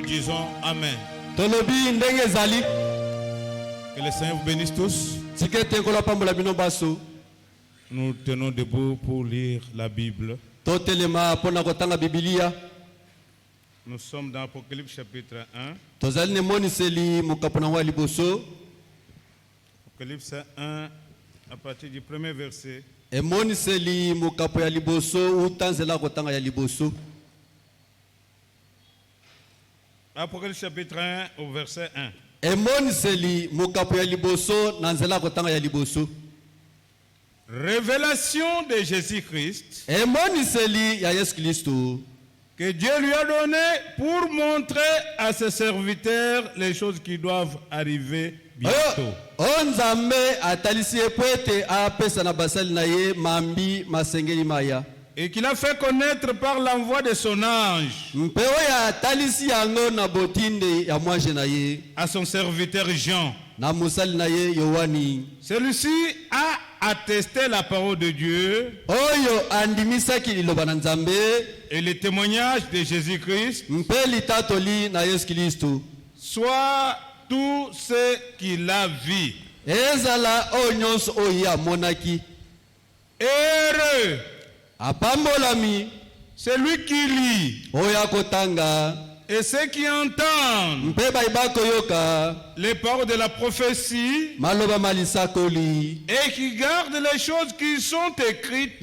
disons Amen. Que le Seigneur vous bénisse tous. Nous tenons debout pour lire la Bible. Nous sommes dans Apocalypse chapitre 1. Apocalypse 1 à partir du premier verset. Apocalypse chapitre 1 au verset 1. Révélation de Jésus-Christ que Dieu lui a donné pour montrer à ses serviteurs les choses qui doivent arriver bientôt. Et qu'il a fait connaître par l'envoi de son ange à son serviteur Jean. Celui-ci a attesté la parole de Dieu et le témoignage de Jésus-Christ, soit tout ce qu'il a vu. Heureux celui qui lit et ceux qui entendent les paroles de la prophétie et qui gardent les choses qui sont écrites,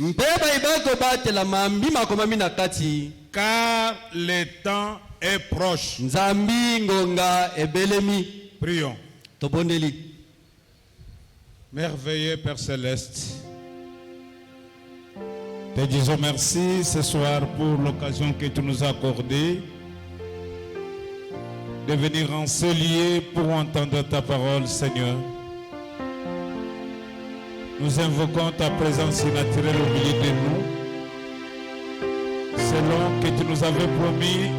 car le temps est proche. Prions. Merveilleux Père Céleste, te disons merci ce soir pour l'occasion que tu nous as accordée de venir en ce lieu pour entendre ta parole, Seigneur. Nous invoquons ta présence naturelle au milieu de nous, selon que tu nous avais promis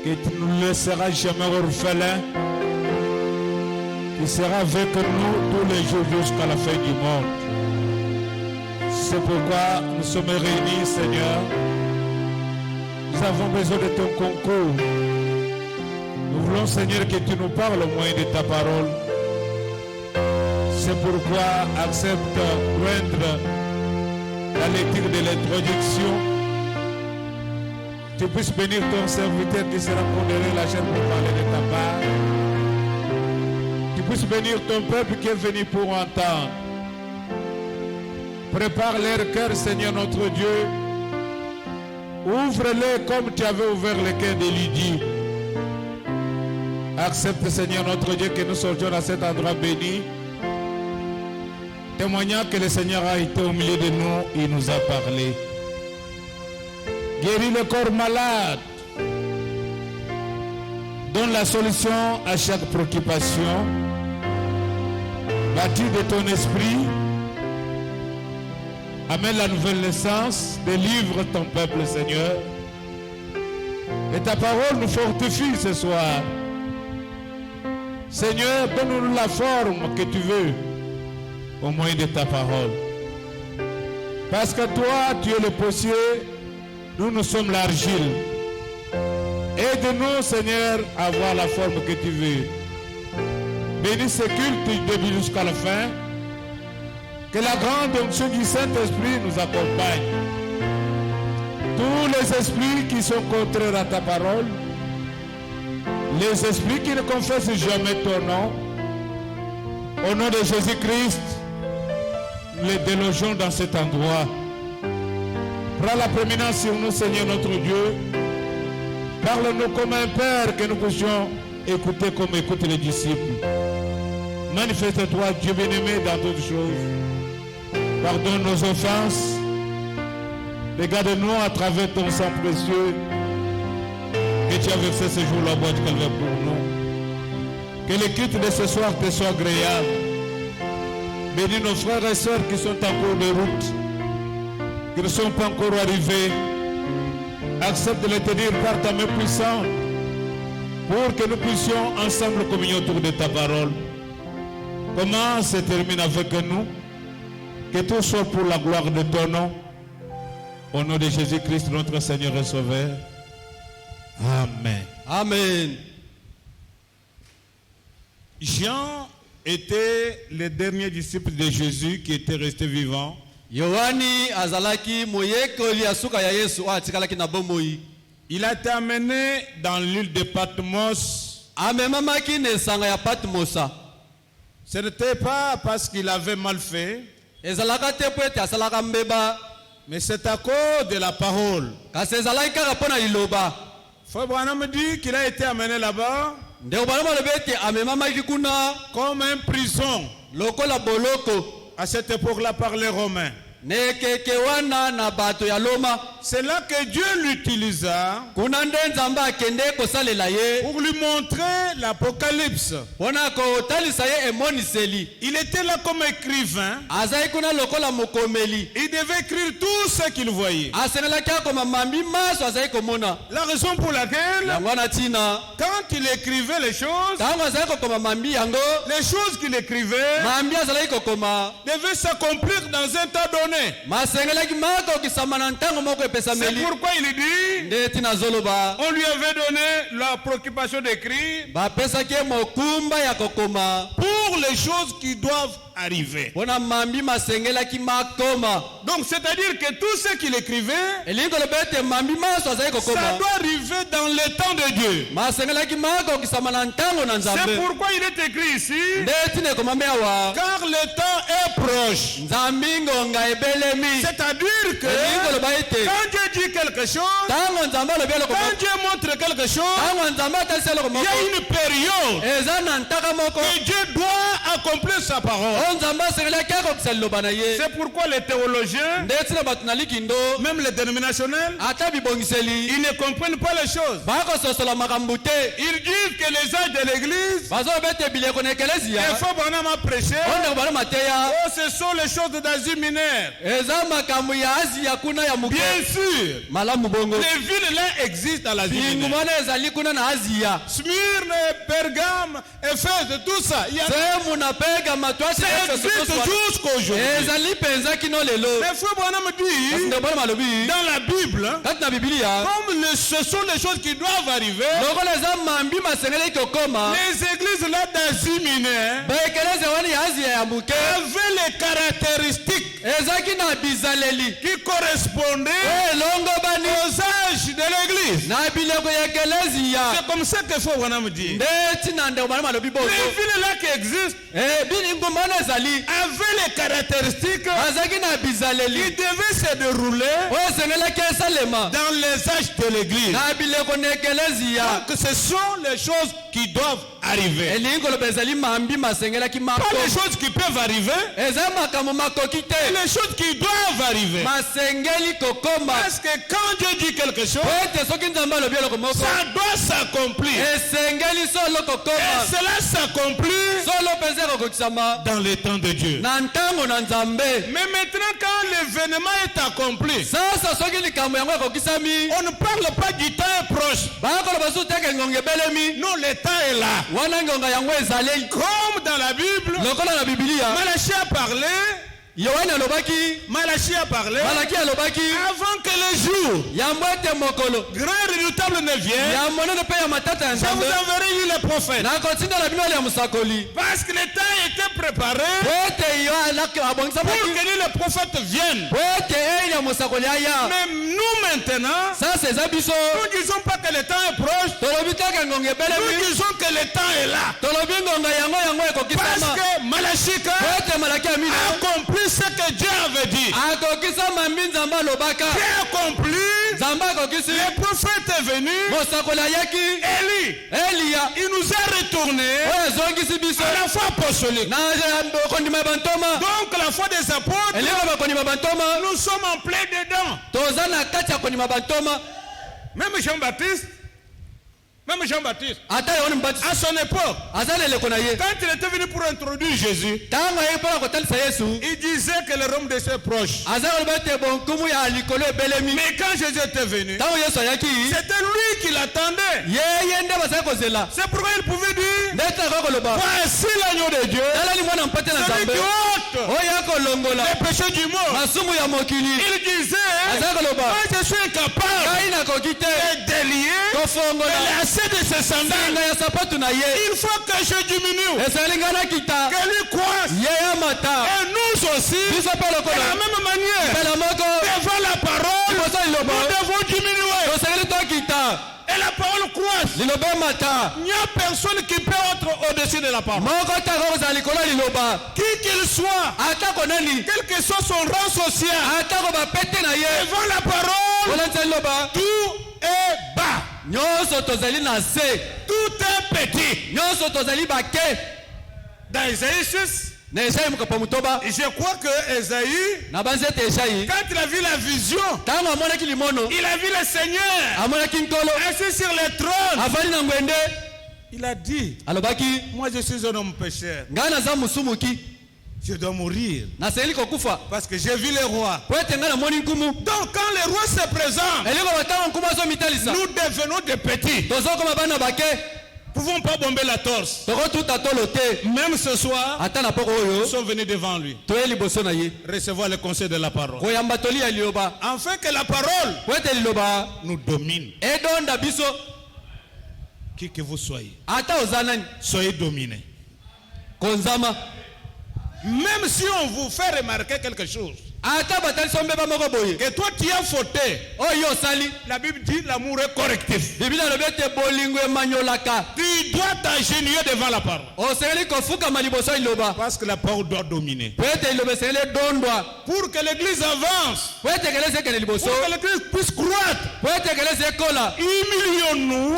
que tu ne nous laisseras jamais orphelins. Tu seras avec nous tous les jours jusqu'à la fin du monde. C'est pourquoi nous sommes réunis, Seigneur. Nous avons besoin de ton concours. Nous voulons, Seigneur, que tu nous parles au moyen de ta parole. C'est pourquoi accepte joindre la lecture de l'introduction. Tu puisses bénir ton serviteur qui sera pondéré la chair pour parler de ta part. Tu puisses bénir ton peuple qui est venu pour entendre. Prépare leur cœur, Seigneur notre Dieu. Ouvre-les comme tu avais ouvert le cœur de Lydie. Accepte, Seigneur notre Dieu, que nous sortions à cet endroit béni, témoignant que le Seigneur a été au milieu de nous, il nous a parlé. Guéris le corps malade, donne la solution à chaque préoccupation, bâtis de ton esprit, amène la nouvelle naissance, délivre ton peuple, Seigneur, et ta parole nous fortifie ce soir. Seigneur, donne-nous la forme que tu veux au moyen de ta parole. Parce que toi, tu es le potier, nous, nous sommes l'argile. Aide-nous, Seigneur, à avoir la forme que tu veux. Bénis ce culte du début jusqu'à la fin. Que la grande onction du Saint-Esprit nous accompagne. Tous les esprits qui sont contraires à ta parole, les esprits qui ne confessent jamais ton nom, au nom de Jésus-Christ, nous les délogeons dans cet endroit. Prends la prééminence sur nous, Seigneur notre Dieu. Parle-nous comme un Père, que nous puissions écouter comme écoutent les disciples. Manifeste-toi, Dieu bien-aimé, dans toutes choses. Pardonne nos offenses. Regarde-nous à travers ton sang précieux. Que tu as versé ce jour la boîte calvaire pour nous. Que le culte de ce soir te soit agréable. Bénis nos frères et sœurs qui sont en cours de route, qui ne sont pas encore arrivés. Accepte de les tenir par ta main puissante pour que nous puissions ensemble communier autour de ta parole. Commence et termine avec nous. Que tout soit pour la gloire de ton nom. Au nom de Jésus-Christ, notre Seigneur et Sauveur. Amen. Amen. Jean était le dernier disciple de Jésus qui était resté vivant. Yohani azalaki moyekoli asuka ya Yesu atikalaki na bomoi. Il a été amené dans l'île de Patmos. Amemamaki ne sanga ya Patmosa. Ce n'était pas parce qu'il avait mal fait, Ezalaka te pwete asalaka mbeba. mais c'est à cause de la parole. Kasi ezalaki kaka pona liloba. Frère Branham dit qu'il a été amené là-bas Ndeko bana malobi ete amemamaki kuna comme un prison lokola boloko. à cette époque-là par les Romains. Nekeke wana na bato ya Loma. C'est là que Dieu l'utilisa Kuna nde Nzambe akende kosalela ye. pour lui montrer l'Apocalypse. Pona kotalisa ye emoniseli. Il était là comme écrivain. Azai kuna lokola mokomeli. Il devait écrire tout ce qu'il voyait. Asengelaki akoma mambi maso azai komona. La raison pour laquelle, Yango wana tina. quand il écrivait les choses, Tango azai kokoma mambi yango. les choses qu'il écrivait Mambi azalaki kokoma. devaient s'accomplir dans un temps donné. Masengelaki mako kisama na ntango moko C'est epesameli. pourquoi il dit, Nde tina zoloba. on lui avait donné la préoccupation d'écrire Bapesaki ye mokumba ya kokoma. pour les choses qui doivent arriver. Pona mambi masengelaki makoma. Donc c'est-à-dire que tout ce qu'il écrivait, Elingi koloba ete mambi maso azali ça kokoma. doit arriver dans le temps de Dieu. Masengelaki mako kisama na ntango na C'est Nzambe. pourquoi il est écrit ici, Nde tina ekomami awa. car le temps est proche. Nzambi ngonga ebelemi. C'est-à-dire que Elingi koloba ete. quand Dieu dit quelque chose, Tango Nzambe alobi eloko quand moko. Dieu montre quelque chose, Tango Nzambe atalisi eloko il y moko. a une période Eza na ntaka moko. que Dieu doit accomplir sa parole. O Nzambe asengelaki akokisa liloba na ye. C'est pourquoi les théologiens, Nde tina bato na likindo. même les dénominationnels, Ata bibongiseli. ils ne comprennent pas les choses. Bakososola makambo te. Ils disent que les âges de l'église, Bazoloba ete bileko na ekelezia. des fois Branham a prêché, Ondeko bana mateya. oh, ce sont les choses d'Asie mineure. Eza makambo ya Asia kuna ya muke. Bien sûr, Malamu bongo. les villes là existent à l'Asie Bingu mineure. mana ezali kuna na Asia. Smyrne, Pergame, Éphèse, tout ça. Il y a, Sehemu na pega matwasi ça existe jusqu'aujourd'hui. ezali penza kino lelo. Mais frère Branham dit, Ndeko bana malobi. dans la Bible, hein, Kati na Biblia. comme ce sont les choses qui doivent arriver, Lokola eza mambi masengeli kokoma. les églises là d'Asie mineure Baekeleze wani ya Asia ya muke. avaient les caractéristiques Ezaki na bizaleli. qui correspondaient Elongo bani. aux âges de l'église. Na bileko ya ekelezia. C'est comme ça que frère Branham dit. Nde tina ndeko bana malobi bongo. Les villes là qui existent Bingu mana ezali. avaient les caractéristiques Azaki na qui bizaleli. devaient se dérouler Oyo esengelaki esalema. dans les âges de l'église. Na bileko na ekelezia. Donc ce sont les choses qui doivent arriver. Elingi koloba ezali mambi masengelaki Pas mako. les choses qui peuvent arriver, Eza makambo makoki te. les choses qui doivent arriver. Masengeli kokoma. Parce que quand Dieu dit quelque chose, Ete soki Nzambe alobi eloko moko. ça doit s'accomplir. Esengeli solo Et kokoma. cela s'accomplit Solo penza ekokokisama. dans le temps de Dieu. Na ntango na Nzambe. Mais maintenant, quand l'événement est accompli, Sasa soki likambo yango ekokisami. on ne parle pas du temps proche. Bakoloba su teke ngonga ebelemi. Non, le temps est là. Wana ngonga yango ezali. Comme dans la Bible, Lokola na Biblia. Malachie a parlé, Yohane alobaki. Malachie a parlé, Malaki alobaki. avant que le jour Yambo ete mokolo. grand redoutable ne vienne, Ya monene pe ya matata ya je vous Nzambe. enverrai les prophètes. Na kotinda bino ya musakoli. Parce que le temps était préparé Ete yo alaki abongisa pour maki. que les prophètes viennent. Ete ya musakoli aya. Mais nous maintenant, Sasa eza biso. nous ne disons pas que le temps est proche, Tolobi taka ngonga nous ebelemi. disons que le temps est là. Tolobi ngonga yango Parce ekokisama. que Malachie Ete malaki ya mino. a accompli ce que Dieu avait dit. Akokisa mambi Nzambe alobaka. Dieu a accompli, Nzambe akokisi. le prophète est venu, Musakoli ayaki. Élie, Elia. il nous a retourné Oyo ezongisi biso. à la foi apostolique. Na kondima bantoma. Donc la foi des apôtres, Elingo bakondima bantoma. nous sommes en plein dedans. Toza na kati ya kondima bantoma. Même Jean-Baptiste, Ata yoni mbatisi. à son époque, Aza leleko na ye. quand il était venu pour introduire Jésus, Tango ye mpona kotalisa Yesu. il disait que le royaume de Dieu est proche. Aza koloba ete bonkumu ya likolo ebelemi. Mais quand Jésus était venu, Tango Yesu ayaki. c'était lui qui l'attendait. Yeye nde bazali kozela. C'est pourquoi il pouvait dire, Nde taka koloba. voici l'agneau de Dieu, Talali mwana mpate na celui Nzambe. qui ôte Oyo akolongola les péchés du monde. masumu ya mokili. Il disait, Moi, je suis incapable de délier et lasser de ses sandales. Il faut que je diminue. Que lui croisse. Et nous aussi, de la même manière, devant la parole, nous devons diminuer. Et la parole croisse. Il n'y a personne qui peut être au-dessus de la parole. Qui qu'il soit, quel que soit son rang social, devant la parole, tout est bas. Tout est petit. Dans Isaïe 6, je crois que Esaïe, quand il a vu la vision, il a vu le Seigneur assis sur le trône. Il a dit, moi je suis un homme pécheur. Je dois mourir parce que j'ai vu le roi. Donc quand le roi se présente, nous devenons des petits. Nous ne pouvons pas bomber la torse. Même ce soir, nous sommes venus devant lui, recevoir le conseil de la parole, afin que la parole nous domine. Qui que vous soyez, soyez dominés. Même si on vous fait remarquer quelque chose, que toi tu as fauté, la Bible dit l'amour est correctif. Tu dois t'agenouiller devant la parole, parce que la parole doit dominer. Pour que l'église avance, pour que l'église puisse croître, humilions-nous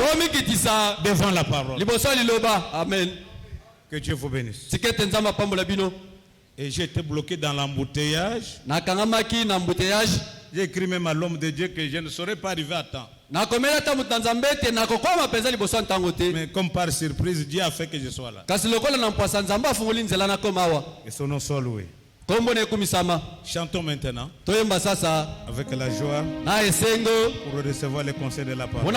devant la parole. Amen. Que Dieu vous bénisse. Et j'ai été bloqué dans l'embouteillage. J'ai écrit même à l'homme de Dieu que je ne saurais pas arriver à temps. Mais comme par surprise, Dieu a fait que je sois là. Et son nom soit loué. Chantons maintenant avec la joie pour recevoir les conseils de la parole.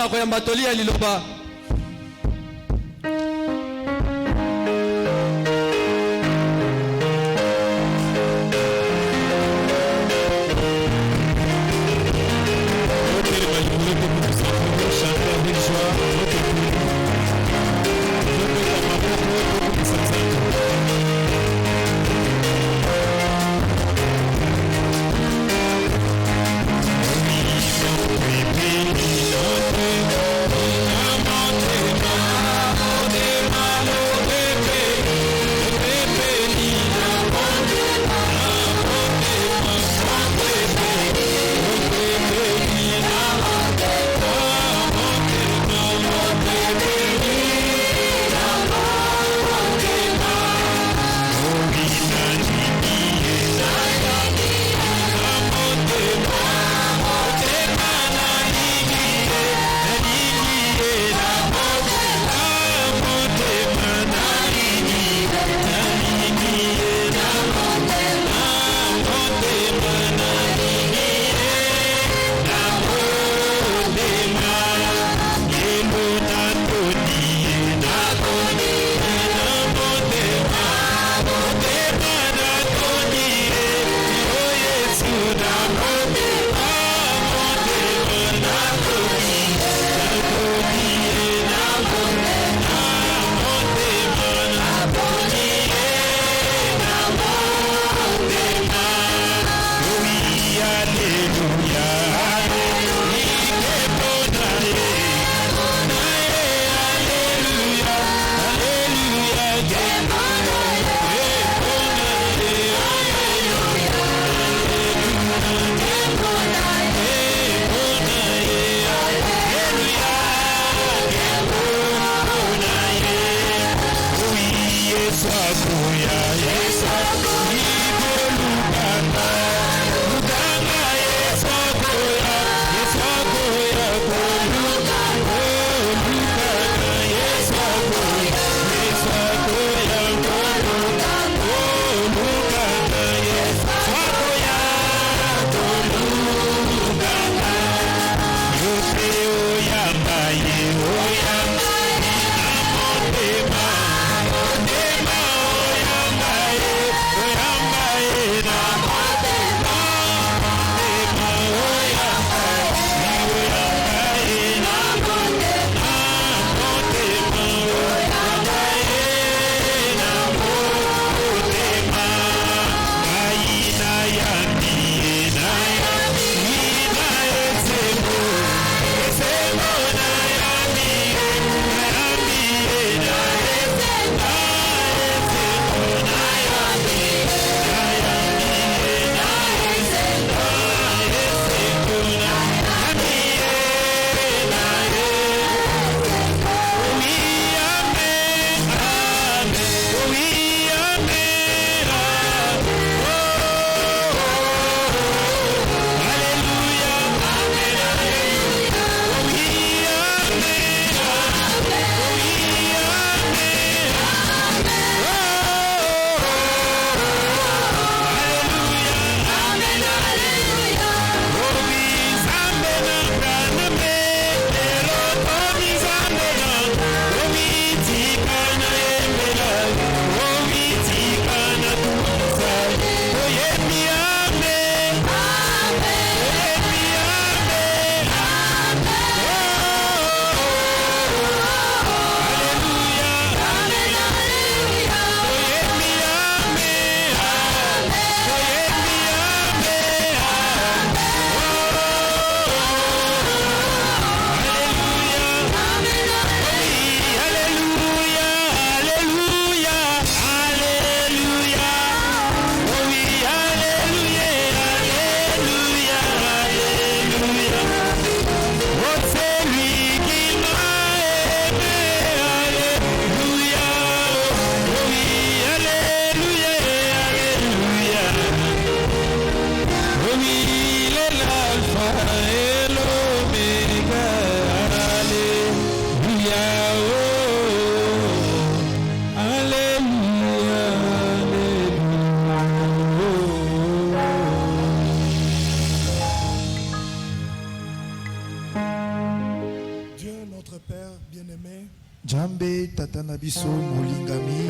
bien-aimé, Jambe tatana biso molingami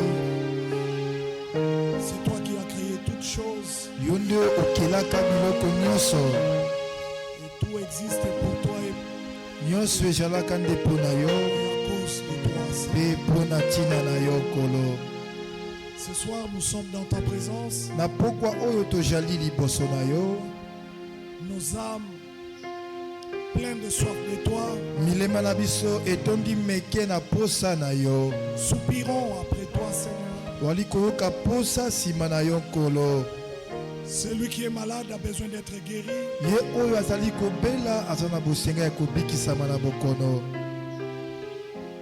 c'est toi qui as créé toutes choses yonde okelaka biloko nyonso et tout existe pour toi et nyonso ezalaka nde mpo na yo à cause de toi. mpe mpo na ntina na yo nkolo. Ce soir, nous sommes dans ta présence. Na pokwa oyo tozali liboso na yo, Nos âmes pleines de soif de toi milema na biso etondi meke na posa na yo, soupirons après toi, Seigneur. wali koyoka posa nsima na yo nkolo. Celui qui est malade a besoin d'être guéri. Ye oyo azali kobela aza na bosenga ya kobikisama na bokono.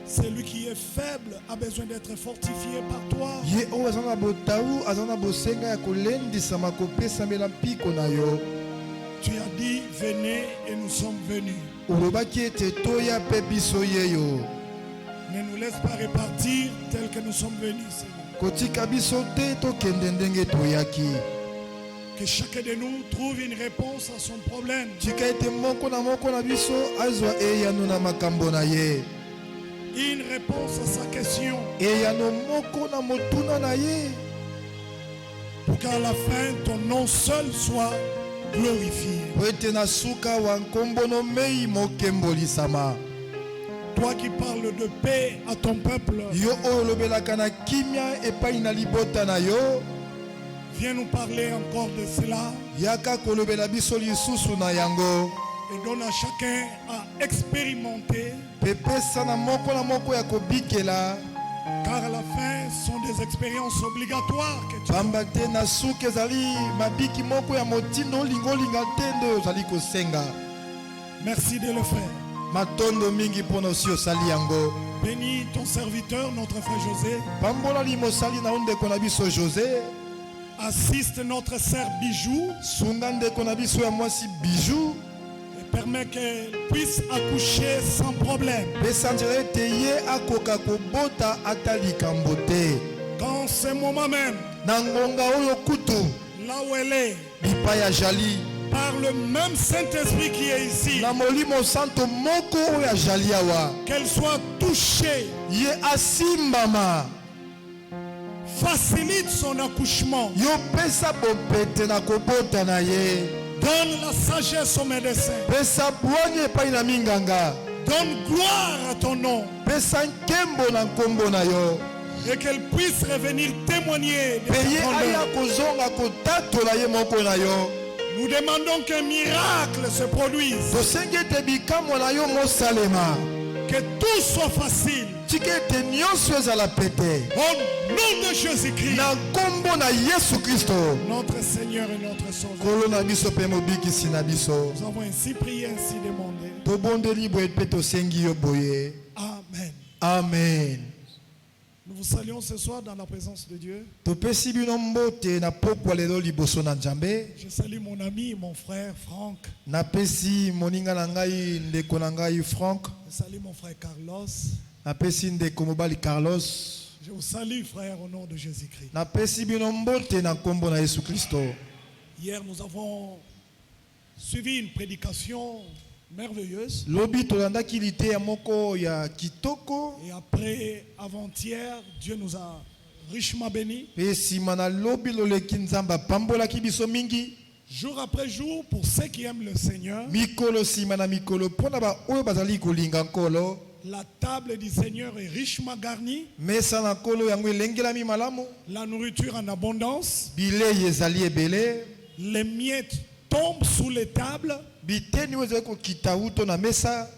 Celui qui est faible a besoin d'être fortifié par toi. Ye oyo aza na botau aza na bosenga ya kolendisama kopesamela mpiko na yo. Tu as dit, venez et nous sommes venus. Olobaki ete toya mpe biso ye yo. Ne nous laisse pas repartir tel que nous sommes venus, Seigneur. Kotika biso te tokende ndenge toyaki. Que chacun de nous trouve une réponse à son problème. Tika ete moko na biso azwa eyano na makambo na ye. Une réponse à sa question. Eyano moko na motuna na ye. Pour qu'à la fin, ton nom seul soit glorifié. Po ete na suka wa nkombo no mei mokembolisama. Toi qui parles de paix à ton peuple, Yo oyo olobelaka na kimia epai na libota na yo. viens nous parler encore de cela Yaka kolobela biso lisusu na yango. et donne à chacun à expérimenter, Pepesa na moko ya kobikela. car à la fin, ce sont des expériences obligatoires que tu as. Pamba te na suka ezali mabiki moko ya motindo olinga te nde ozali kosenga. Merci de le faire. Matondo mingi mpo na osi osali yango. Bénis ton serviteur, notre frère José. Pambola limosali na yo ndeko na biso José. Assiste notre sœur Bijou Sunga ndeko na biso ya mwasi Bijou. et permet qu'elle puisse accoucher sans problème. Pesa nzela ete ye akoka kobota ata likambo te. Dans ce moment même, Na ngonga oyo kutu là où elle est, bipai ya jali. par le même Saint-Esprit qui est ici, Na molimo santo moko oyo ajali awa. qu'elle soit touchée, Ye asimbama. facilite son accouchement, Yo pesa bopete na kobota na ye. donne la sagesse au médecin, Pesa bwanye epai na minganga. donne gloire à ton nom Pesa nkembo na nkombo na yo. et qu'elle puisse revenir témoigner de Pe ta ye aya grandeur. kozonga kotatola ye moko na yo. Nous demandons qu'un miracle se produise, Tosengi ete bikamwa na yo mosalema. que tout soit facile. Tika ete nyonso ezala pete. Au nom de Jésus-Christ, Na nkombo na Yesu Kristo. notre Seigneur et notre Sauveur. Kolo na biso mpe mobikisi na biso. Nous avons ainsi prié, ainsi demandé. Tobondeli boye mpe tosengi yo boye. Amen. Amen. Nous vous saluons ce soir dans la présence de Dieu. Topesi bino mbote na pokwa lelo liboso na Nzambe. Je salue mon ami, mon frère Franck. Napesi moninga na ngai ndeko na ngai Franck. Je salue mon frère Carlos. Napesi ndeko mobali Carlos. Je vous salue, frère, au nom de Jésus-Christ. Napesi bino mbote na nkombo na Yesu Kristo. Hier, nous avons suivi une prédication merveilleuse. Lobi tolandaki liteya moko ya kitoko. Et après, avant-hier, Dieu nous a richement bénis. Pe sima na lobi loleki Nzambe apambolaki biso mingi. Jour après jour, pour ceux qui aiment le Seigneur, Mikolo sima na mikolo mpona ba oyo bazali kolinga nkolo. la table du Seigneur est richement garnie, Mesa na nkolo yango elengelami malamu. la nourriture en abondance, Bilei ezali ebele. les miettes tombent sous les tables. Biteni oyo ezali kokita uto na mesa.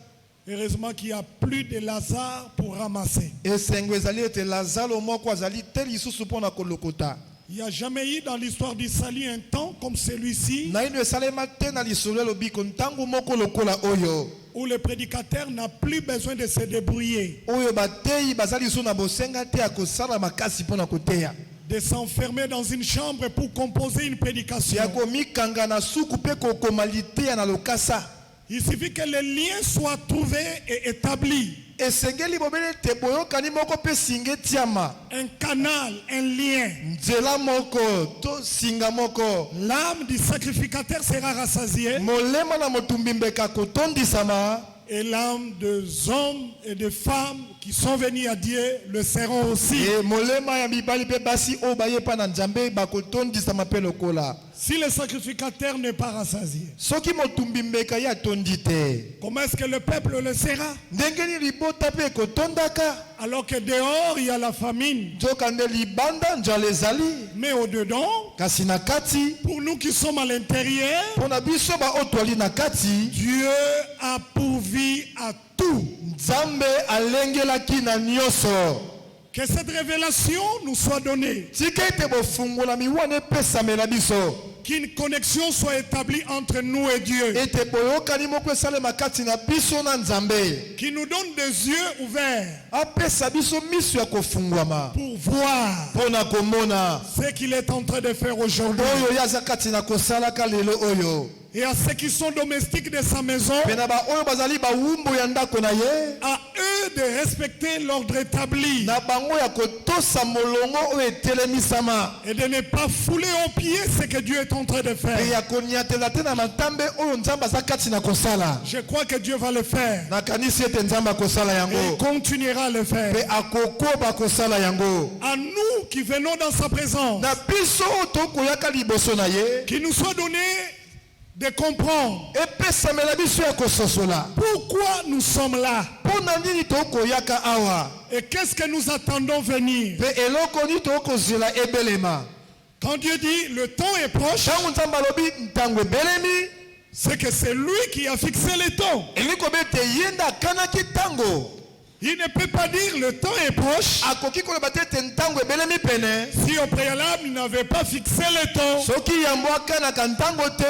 Heureusement qu'il n'y a plus de Lazare pour ramasser. Esengo ezali ete Lazaro moko azali te lisusu mpona kolokota. Il n'y a jamais eu dans l'histoire du salut un temps comme celui-ci Naino esalema te na lisolo ya lobiko ntango moko lokola oyo. où le prédicateur n'a plus besoin de se débrouiller, Oyo bateyi bazali lisusu na bosenga te ya kosala makasi mpona koteya. de s'enfermer dans une chambre pour composer une prédication. Ya komikanga na suku mpe kokoma liteya na lokasa. Il suffit que les liens soient trouvés et établis. Esengeli bobele te boyokani moko mpe singa etiama. Un canal, un lien. Nzela moko to singa moko. L'âme du sacrificateur sera rassasiée Molema na motumbi mbeka kotondisama. Et l'âme des hommes et des femmes qui sont venus à Dieu le seront aussi. Et molema ya mibali pe basi o baye pa na Nzambe bakotondisa mape lokola. Si le sacrificateur n'est pas rassasié, Soki motumbi mbeka ya tondite. comment est-ce que le peuple le sera? Ndengeni libota pe kotondaka. Alors que dehors il y a la famine, Jokande libanda njala ezali. mais au-dedans, Kasi na kati. pour nous qui sommes à l'intérieur, Pona biso ba otwali na kati. Dieu a pourvu à tout. Nzambe alengelaki na nyonso. Que cette révélation nous soit donnée. Tika ete bofungola miwana epesamela biso. Qu'une connexion soit établie entre nous et Dieu. Ete boyokani moko esalema kati na biso na Nzambe. Qui nous donne des yeux ouverts Apesa biso miso ya kofungwama. pour voir Pona komona. ce qu'il est en train de faire aujourd'hui. Oyo yaza kati na kosalaka lelo oyo. Et à ceux qui sont domestiques de sa maison, Pena ba oyo bazali ba wumbo ya ndako na ye. à eux de respecter l'ordre établi Na bango ya kotosa molongo oyo etelemisama. et de ne pas fouler aux pieds ce que Dieu est en train de Pe faire. ya koniatela te na matambe oyo Nzambe aza kati na kosala. Je crois que Dieu va le faire. Nakanisi ete Nzambe akosala Et il yango. continuera à le faire. Pe akokoba kosala yango. À nous qui venons dans sa présence, Na biso oyo tokoyaka liboso na ye. qu'il nous soit donné de comprendre Epesamela biso ya kososola. pourquoi nous sommes là Pona nini tokoyaka awa. et qu'est-ce que nous attendons venir. Pe eloko nini tokozela ebelema. Quand Dieu dit le temps est proche, Tango Nzambe alobi ntango ebelemi. c'est que c'est lui qui a fixé le temps. Eliko bete yenda kanaki tango. Il ne peut pas dire le temps est proche Akoki koloba te ete ntango ebelemi pene. si au préalable il n'avait pas fixé le temps. Soki yambo akanaka ntango te.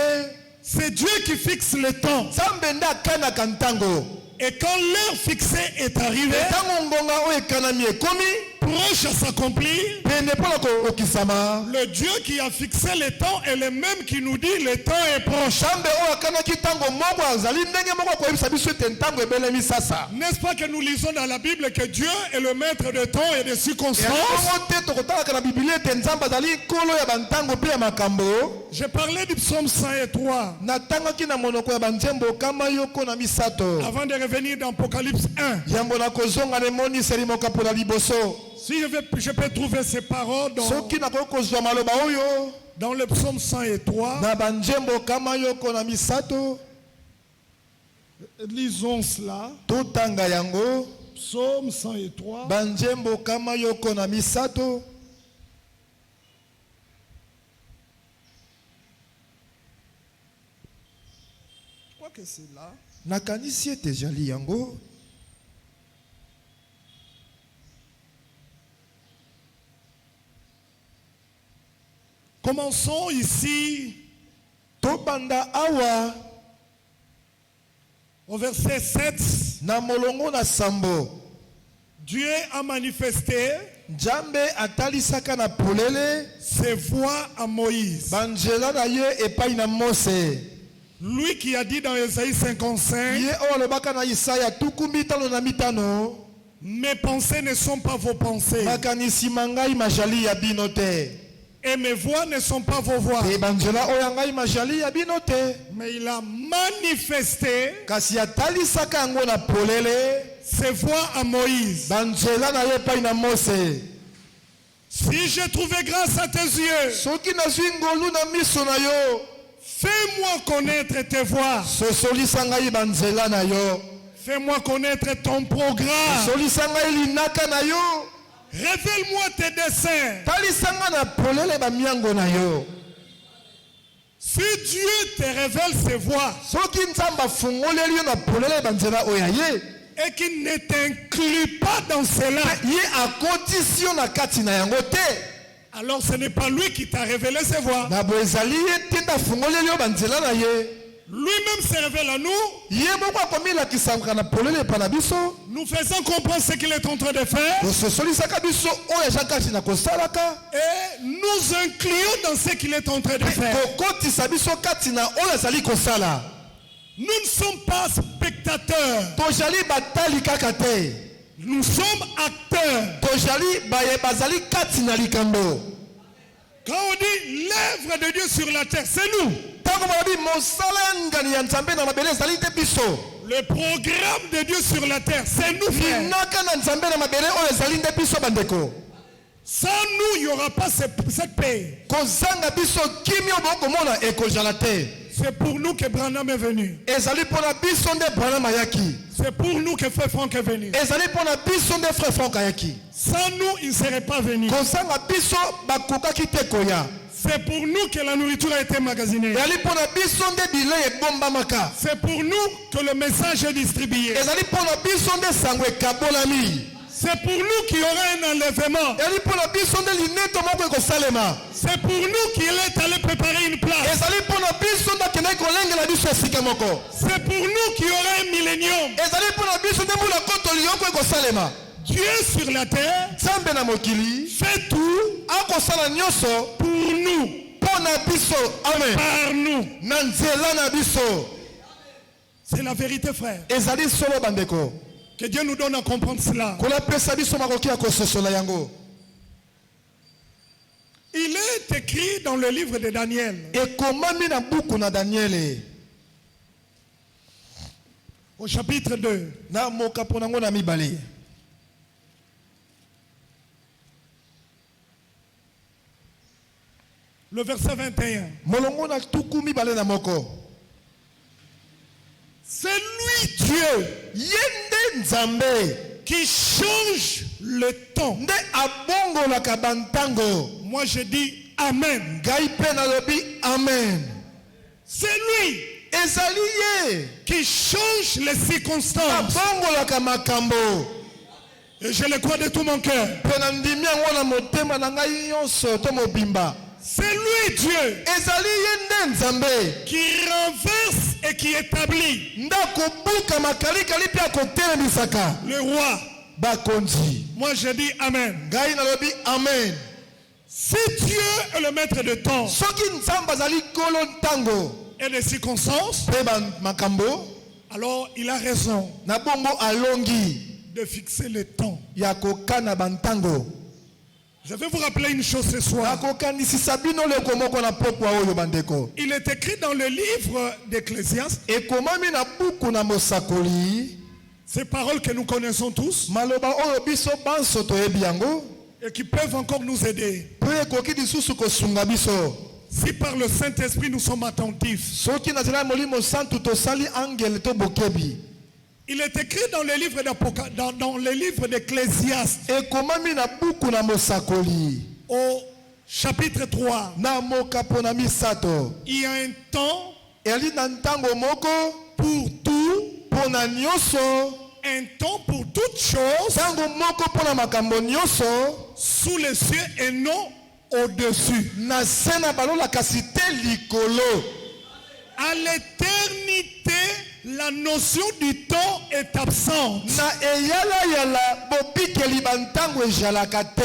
C'est Dieu qui fixe le temps. Nzambe nde akanaka ntango. Et quand l'heure fixée est arrivée, Ntango ngonga oyo ekanami ekomi. proche à s'accomplir, Pene mpona kokisama. le Dieu qui a fixé le temps est le même qui nous dit le temps est proche. Nzambe oyo akanaki ntango moko azali ndenge moko akoyebisa biso ete ntango ebelemi sasa. N'est-ce pas que nous lisons dans la Bible que Dieu est le maître de temps et de circonstances? Yango te tokotalaka na Biblia ete Nzambe azali nkolo ya bantango mpe ya makambo. Je parlais du psaume 103 Natangaki na monoko ya banzembo kama yoko na misato. avant de revenir dans Apocalypse 1. Yambo na kozonga na emoniseli mokapo na liboso. Si je peux trouver ces paroles Soki nakoki kozwa maloba oyo dans le psaume 103, na banzembo kama yoko na misato. lisons cela. Totanga yango. Psaume 103. Banzembo kama yoko na misato. Je crois que c'est là. Nakanisi ete ezali yango. Commençons ici Tobanda awa au verset 7. na molongo na sambo. Dieu a manifesté Nzambe atalisaka na polele ses voix à Moïse. banzela na ye epai na Mose. Lui qui a dit dans Ésaïe 55, Ye oyo alobaka na Isaya tuku mitano na mitano. mes pensées ne sont pas vos pensées Makanisi mangai majali ya bino te. et mes voix ne sont pas vos voix. Pe banzela oyo ngai majali ya bino te. Mais il a manifesté Kasi atalisaka yango na polele ses voix à Moïse. banzela na ye epai na Mose. Si j'ai trouvé grâce à tes yeux, Soki nazwi ngolu na miso na yo, fais-moi connaître tes voix. sosolisa ngai banzela na yo. Fais-moi connaître ton programme. Solisa ngai linaka na yo. Révèle-moi tes desseins. Talisa ngai na polele bamiango na yo. Si Dieu te révèle ses voix Soki Nzambe afungoleli yo na polele banzela oyo ya ye, et qu'il ne t'inclut pas dans cela, ye akotisi yo na kati na yango te. alors ce n'est pas lui qui t'a révélé ses voix. Na bo ezali ye te nde afungoleli yo banzela na ye. Lui-même se révèle à nous. Ye moko akomilakisaka na polele epai na biso. Nous faisons comprendre ce qu'il est en train de faire Tososolisaka biso oyo aza kati na kosalaka. et nous incluons dans ce qu'il est en train de faire. Kokotisa biso kati na oyo azali kosala. Nous ne sommes pas spectateurs, Tojali batali kaka te. nous sommes acteurs. Tojali baye bazali kati na likambo. Quand on dit l'œuvre de Dieu sur la terre, c'est nous. Tango balobi mosala ya ngani ya Nzambe na mabele ezali te biso. Le programme de Dieu sur la terre, c'est nous, frères. Linaka na nzambe na mabele oyo ezali nde biso bandeko. Sans nous, il n'y aura pas cette paix. Kozanga biso kimi obokomona ekozala te. C'est pour nous que Branham est venu. Ezali pona biso nde Branham ayaki. C'est pour nous que Frère Franck est venu. Ezali pona biso nde Frère Franck ayaki. Sans nous, il ne serait pas venu. Kozanga biso bakokaki te koya. C'est pour nous que la nourriture a été magasinée. Ezali pona biso nde bilei ebombamaka. C'est pour nous que le message est distribué. Ezali pona biso nde sango ekabolami. C'est pour nous qu'il y aura un enlèvement. Ezali pona biso nde lineto moko ekosalema. C'est pour nous qu'il est allé préparer une place. Ezali pona biso nde akendaki kolengela biso esika moko. C'est pour nous qu'il y aura un millénium. Ezali pona biso nde mbula kotoli yoko ekosalema. Dieu sur la terre Nzambe na mokili fait tout akosala nyonso pour nous, pona biso. Amen. par nous. Na nzela na biso. C'est la vérité, frère. Ezali solo bandeko. Que Dieu nous donne à comprendre cela. Kolapesa biso makoki ya kososola yango. Il est écrit dans le livre de Daniel. Ekomami na buku na Daniele. Au chapitre 2. Na mokapo nango na mibale. Le verset 21. Molongo na tuku mibale na moko. C'est lui Dieu Yende nzambe qui change le temps. nde abongo la kabantango. Moi je dis Amen. Ngai pe nalobi amen. C'est lui Ezali ye qui change les circonstances. abongo la kamakambo. Et je le crois de tout mon cœur. Pe na ndimi yango na motema na ngai nyonso to mobimba. C'est lui Dieu Ezali ye nde nzambe qui renverse et qui établit nde akobuka makalikali mpe akotemisaka le roi. bakonzi. Moi je dis Amen. Ngai nalobi amen. Si Dieu est le maître de temps Soki nzambe azali kolo ntango et des circonstances, mpe makambo, alors il a raison na bongo alongi de fixer le temps. ya kokana bantango. Je vais vous rappeler une chose ce soir. Akokanisisa bino leko moko na pokwa oyo bandeko. Il est écrit dans le livre d'Ecclésiaste, Ekomami na buku na mosakoli, ces paroles que nous connaissons tous maloba oyo biso banso toyebi yango, et qui peuvent encore nous aider. po ekoki lisusu kosunga biso. Si par le Saint-Esprit nous sommes attentifs. Soki na nzela molimo santu tosali angele to bokebi. Il est écrit dans le livre dans le livre d'Ecclésiaste Ekomami na buku na mosakoli, au chapitre 3. na mokapo na misato. Il y a un temps Eli na ntango moko pour tout, pona nyonso, un temps pour toutes choses ntango moko pona makambo nyonso, sous les cieux et non au-dessus. na se na balola kasi te likolo. À l'éternité, la notion du temps est absente. Na eyala yala bobikeli bantango ejalaka te.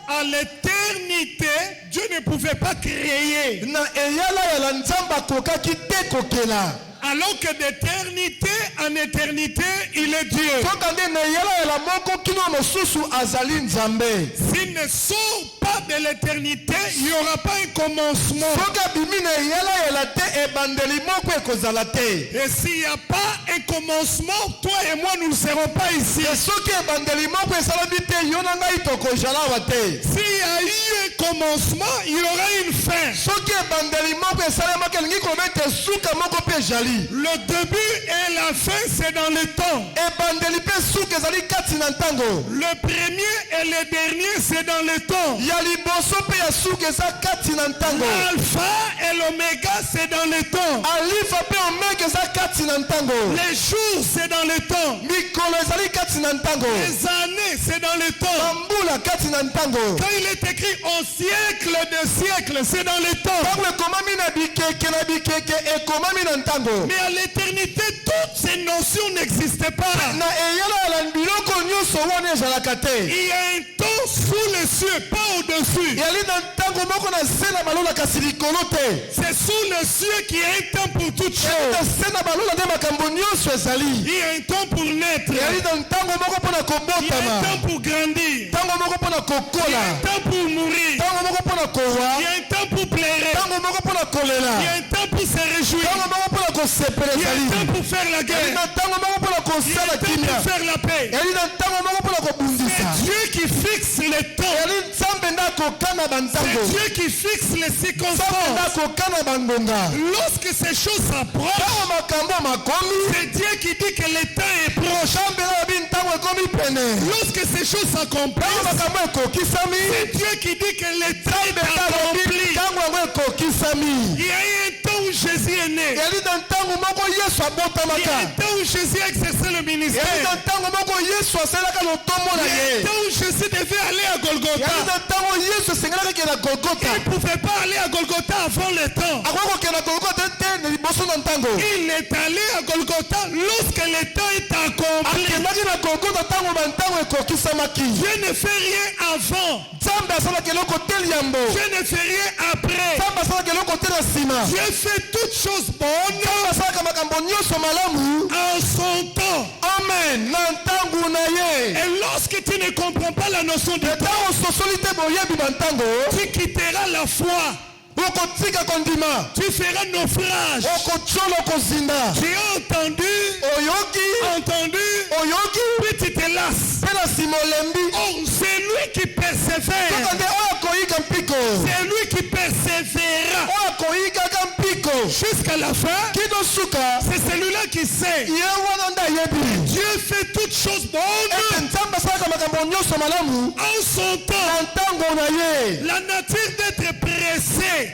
À l'éternité, Dieu ne pouvait pas créer. Na eyala yala nzambe akokaki te kokela. Alors que d'éternité en éternité, il est Dieu. Soka nde na eyala yala moko kino mosusu azali nzambe. S'il ne sort pas de l'éternité, il n'y aura pas un commencement. Soka bimi na eyala yala te ebandeli moko ekozala te. Et s'il n'y a pas un commencement, toi et moi, nous ne serons pas ici. Te soki ebandeli moko esalami te yo na ngai tokozala awa te. S'il y a eu un commencement, il y aura une fin. Soki ebandeli moko esalamaki elingi koloba ete suka moko mpe ezali. Le début et la fin, c'est dans le temps. Ebandeli mpe suka ezali kati na ntango. Le premier et le dernier, c'est dans le temps. Ya liboso mpe ya suka eza kati na ntango. L'alpha et l'oméga, c'est dans le temps. Alifa mpe omega eza kati na ntango. Les jours, c'est dans le temps. Mikolo ezali kati na ntango. Les années, c'est dans le temps. Bambula kati na ntango. Quand il est écrit au siècle de siècles, c'est dans le temps. Ntango ekomami na bikeke ekomami na ntango. Mais à l'éternité, toutes ces notions n'existaient pas. Na eyala yala biloko nyonso wana ezalaka te. Il y a un temps sous les cieux, pas au-dessus. Yali na ntango moko na se na balola kasi likolo te. C'est sous les cieux qu'il y a un temps pour toutes Na choses. se na balola nde makambo nyonso ezali. Il y a un temps pour naître. Yali na ntango moko mpona Il y a un kobotama. temps pour grandir. Ntango moko mpona Il y a kokola un temps pour mourir. ntango moko mpona kowa Il y a un temps pour pleurer. ntango moko mpona kolela Il y a un temps pour se réjouir. ntango moko mpona kosepela Il y a ezali un temps pour faire la eli guerre. na ntango moko mpona Il y a kosala un temps kimia pour faire la paix. eli na ntango moko mpona kobundisa C'est Dieu qui fixe les temps. eli nzambe nde akokana C'est bantango Dieu qui fixe les nzambe nde circonstances. akokana bangonga Lorsque ces choses s'approchent, ntango makambo makomi c'est Dieu qui dit que le temps est proche. nzambe oyebi ntango ekomi pene Lorsque ces choses ntango s'accomplissent, makambo ekokisami c'est Dieu qui dit que le temps est nzambe nde alobi accompli. ntango yango ekokisami Il y a eu un temps où Jésus est né. eli na ntango moko yesu Il y a abotamaka un temps où Jésus a exercé le eli na ministère. ntango moko yesu asalaka lotomo na Il y a un ye temps où Jésus devait aller à eli Golgotha. na ntango yesu asengelaka kende na golgota Il ne pouvait pas aller à Golgotha avant le temps. akoki kokende na golgota te na liboso na ntango Il est allé à Golgotha lorsque le temps est accompli. akendaki na golgota ntango bantango ekokisamaki Dieu ne fait rien avant. nzambe asalaka eloko te liambo Dieu ne fait rien après. nzambe asalaka eloko te na nsima Dieu fait toutes choses bonnes nzambe asalaka makambo nyonso malamu en son temps. amen na ntango na ye Et lorsque tu ne comprends pas la notion de temps, ntango ososoli te boyebi bantango tu quitteras la foi. okotika kondima Tu feras naufrage. okotyola okozinda Tu as entendu, oyoki puis tu te lasses. mpe na nsima olembi Oh, c'est lui qui persévère. kaka nde oyo akoyika mpiko C'est lui qui persévérera oyo akoyikaka mpiko jusqu'à la fin. kino suka C'est celui-là qui sait. ye wana nde ayebi Dieu fait toutes choses bonnes ete nzambe asalaka makambo nyonso malamu en son na temps. ntango na ye La nature d'être pressé,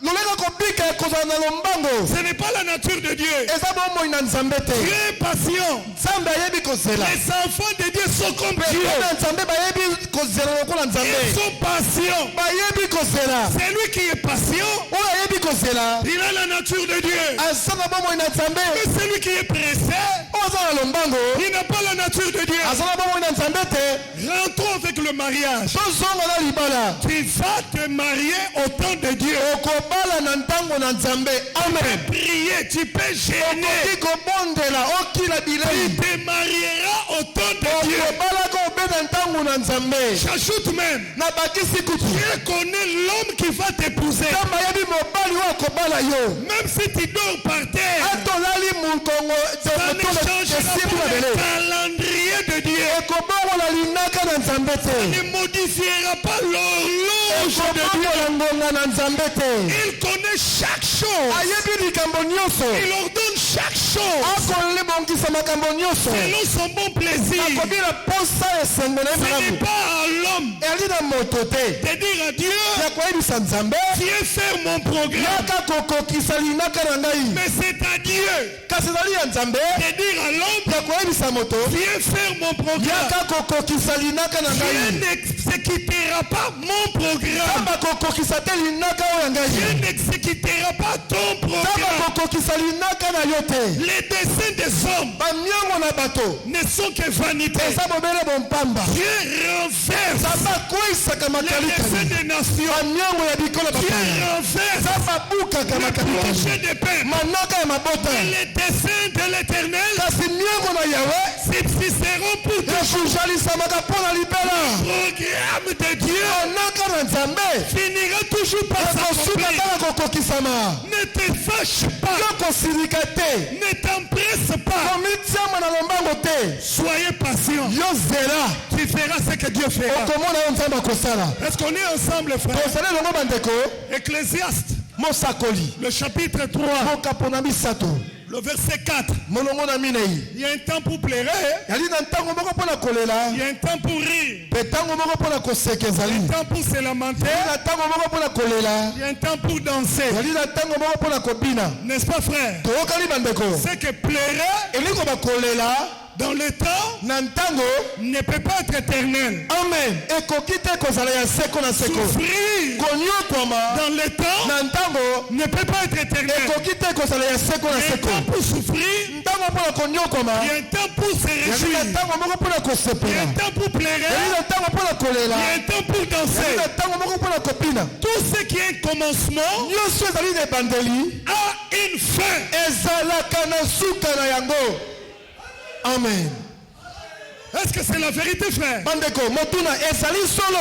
lolenge kobika ekozala na lombango ce n'est pas la nature de Dieu. eza bomoi na nzambe te Dieu est patient. nzambe ayebi kozela Les enfants de Dieu sont comme Dieu. na nzambe bayebi kozela lokola nzambe Ils sont patients. bayebi kozela C'est lui qui est patient. oyo ayebi kozela Il a la nature de Dieu. aza na bomoi na nzambe Mais celui qui est pressé, oyo aza na lombango il n'a pas la nature de Dieu. aza na bomoi na nzambe te Rentrons avec le mariage. tozonga na libala Tu vas te marier au temps de Dieu. okobala na ntango na nzambe Tu amen peux prier, tu peux gêner. okoki kobondela okila Tu bilei te marieras au temps de Dieu. okobalaka obeta ntango na nzambe J'ajoute même, nabakisi kutu Dieu connaît l'homme qui va t'épouser. nzambe ayebi mobali oyo akobala yo Même si tu dors par terre, atolali mokongo ça ne changera esimu na pas le bele calendrier de Dieu. ekobongola linaka na nzambe te Ne modifiera pas l'horloge de Dieu. ekobongola ngonga na nzambe te Il connaît chaque chose. ayebi likambo nyonso Il ordonne chaque chose akolebongisa makambo nyonso selon son bon plaisir. akobila posa esengo na ye Ce n'est malamu pas à l'homme eli na moto te de dire à Dieu, ya koyebisa nzambe viens faire mon programme. yaka kokokisa linaka na ngai Mais c'est à Dieu kasi ezali ya nzambe de dire à l'homme, ya koyebisa moto viens faire mon programme. yaka kokokisa linaka na Dieu ngai n'exécutera pas mon programme. nzambe akokokisa te linaka oyo ya ngai Dieu n'exécutera pas ton nzambe programme. akokokisa linaka na yo te Les desseins des hommes bamiango na bato ne sont que vanité. eza bobele bompamba Dieu renverse nzambe akweyisaka les makalikali desseins des nations. bamiango ya bikolo Dieu bapaya renverse nzambe abukaka le makalikali projet des peuples. manaka ya mabota Les desseins de l'éternel kasi miango na yawe subsisteront pour toujours. ekuzalisamaka mpo na libela Le programme de Dieu manaka na nzambe finira toujours par ekosuka s'accomplir. kaka kokokisama Ne te fâche pas. yo kosilika te Ne t'empresse pas. komitiama na lombango te Soyez patient. yo zela Tu feras ce que Dieu fera. okomona yo nzambe akosala Est-ce qu'on est ensemble, frère? tozali elongo bandeko Ecclésiaste, mosakoli le chapitre 3, mokapo na misato le verset 4. molongo na minei Il y a un temps pour pleurer, yali na ntango moko mpo na kolela il y a un temps pour rire, mpe ntango moko mpo na koseka ezali il y a un temps pour se lamenter, yali na ntango moko mpo na kolela il y a un temps pour danser. yali na ntango moko mpo na kobina N'est-ce pas, frère? toyokani bandeko C'est que pleurer elingo bakolela dans le temps na ntango ne peut pas être éternel. amen ekoki te kozala ya seko na seko Souffrir konyokwama dans le temps na ntango ne peut pas être éternel. ekoki te kozala ya seko na Il y a un seko temps pour souffrir, ntango mpo na konyokwama il y a un temps pour se yali na réjouir, ntango moko mpo na il y a kosepela un temps pour pleurer, yali na ntango mpo na kolela il y a un temps pour yali danser. na ntango moko mpo na kopina Tout ce qui est un commencement nyonso ezali na ebandeli a une fin. ezalaka na suka na yango amen Est-ce que c'est la vérité, frère? bandeko motuna ezali solo.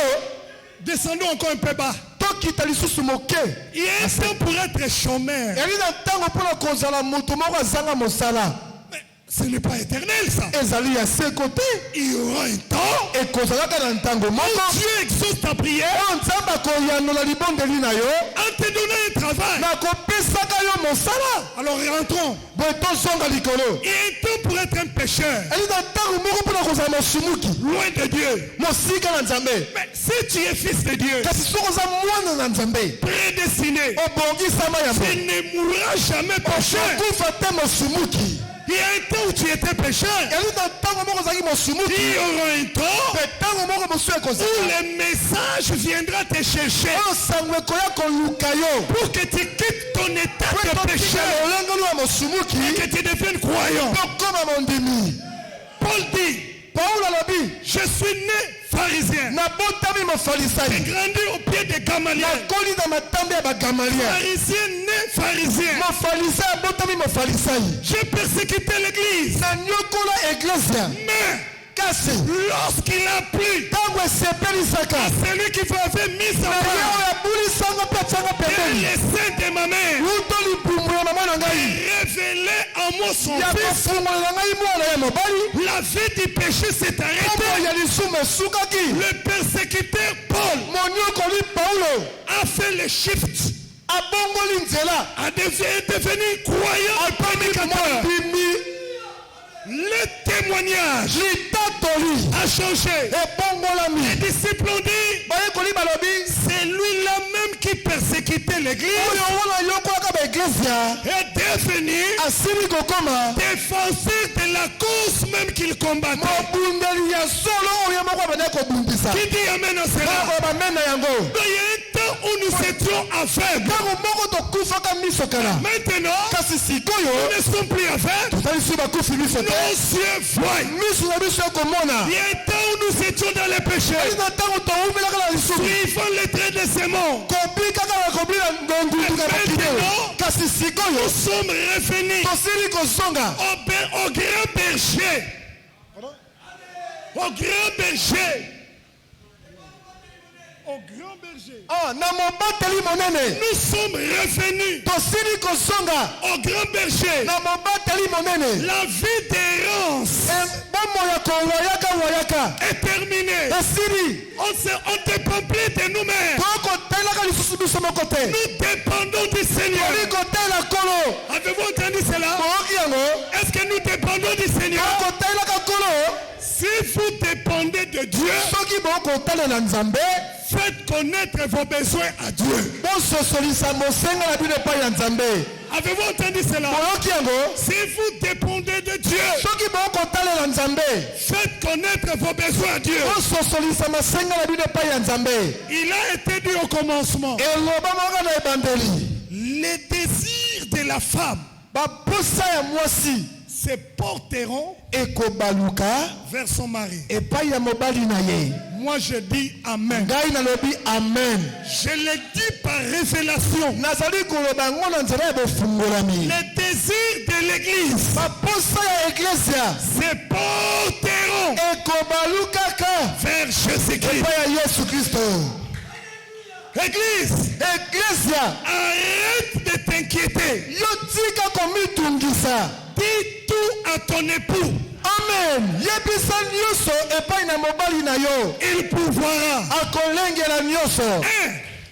Descendons encore un peu bas. Tokita lisusu moke. Il y a un temps pour être chômeur. eli na ntango mpona kozala moto moko azanga mosala. Mais ce n'est pas éternel, ça. ezali ya se kote. Il y aura un temps ekozalaka na ntango où moko Dieu exauce ta prière oyo nzambe akoyanola libondeli na yo en te donnant un travail. nakopesaka yo mosala. Alors rentrons. boye tozonga likolo. Il y a un temps pour être un pécheur, eli na ntango moko mpona kozala mosumuki loin de Dieu. mosika na nzambe. Mais si tu es fils de Dieu, kasi soki oza mwana na nzambe prédestiné, obongisama ya tu ne mourras jamais pécheur. okokufa te mosumuki. Il y a un temps où tu étais pécheur. eli na ntango moko ozalaki mosumuki Il y aura un temps mpe ntango moko mosu où ekozala le message viendra te chercher oyo sango ekoya koluka yo pour que tu quittes ton état mpe de totika pécheur lolengelu ya mosumuki et que tu deviennes croyant. tokoma mondimi. Paul dit, paulo alobi je suis né pharisien. nabotami J'ai mofarisai grandi au pied de Gamaliel. nakoli na matambe ya bagamalia. Pharisien né pharisien. mofarisai abotami mofarisai J'ai persécuté l'église. nanyokola eglesia. Mais kasi lorsqu'il a plu ntango esepelisaka à celui qui avait mis na en ye place oyo abulisanga mpe atianga pembeni les seins de ma mère, luto libumu ya mama na ngai révélé en moi son ya fils, kofungolela ngai mwana ya mobali. la vie du péché s'est arrêtée. kombo ya lisumu esukaki. Le persécuteur Paul monyokoli paulo a fait le shift, abongoli nzela est devenu croyant et prédicateur. mondimi. Le témoignage litatoli a changé. ebongolami. Les disciples ont dit, bayekoli balobi c'est lui-là même qui persécutait l'église oyo wana yokolaka baeglesia est devenu asili kokoma défenseur de la cause même qu'il combattait. mobundeli ya solo oyo moko abandaki kobundisa. Qui dit amen à cela? oyo bamena yango. Donc, il y a un temps où nous étions aveugles. ntango moko tokufaka miso kala. Maintenant, kasi sikoyo nous ne sommes plus aveugles. totalisi bakufi miso te. Nos yeux voient. miso na biso ekomona. Il y a un temps où nous étions dans les péchés, eli na ntango towumelaka na lisumu suivant les traits de ces monts. kobi kaka na kobila ngonduduka bakideo. kasi Nous sikoyo sommes revenus tosili kozonga au grand berger. Au grand berger. Au grand berger. na mobateli monene. Nous sommes revenus tosili kozonga au grand berger. na mobateli monene. La vie d'errance bomoi ya kowayaka est terminée. esili. On ne dépend plus de nous-mêmes. tokotelaka lisusu biso moko te. Nous dépendons du Seigneur. toli kotela kolo. Avez-vous entendu cela? boyoki yango. Est-ce que nous dépendons du Seigneur? tokotelaka kolo. Si vous dépendez de Dieu, soki bokotalela nzambe faites connaître vos besoins à Dieu. bososolisa mosenga na bino epai ya nzambe. Avez-vous entendu cela? boyoki yango. Si vous dépendez de Dieu, soki bokotalela nzambe faites connaître vos besoins à Dieu. bososolisa masenga na bino epai ya nzambe. Il a été dit au commencement, eloba moko na ebandeli. les désirs de la femme baposa ya mwasi se porteront ekobaluka vers son mari. epai ya mobali na ye. Moi je dis amen. ngai nalobi amen. Je le dis par révélation. nazali koloba yango na nzela ya bofungolami. Les désirs de l'église baposa ya eglesia se porteront ekobalukaka vers Jésus-Christ. epai ya yesu kristo. Église, eglesia arrête de t'inquiéter. yo tika komitungisa. Dis tout à ton époux. amen. yebisa nyonso epai na mobali na yo. Il pourvoira. akolengela nyonso.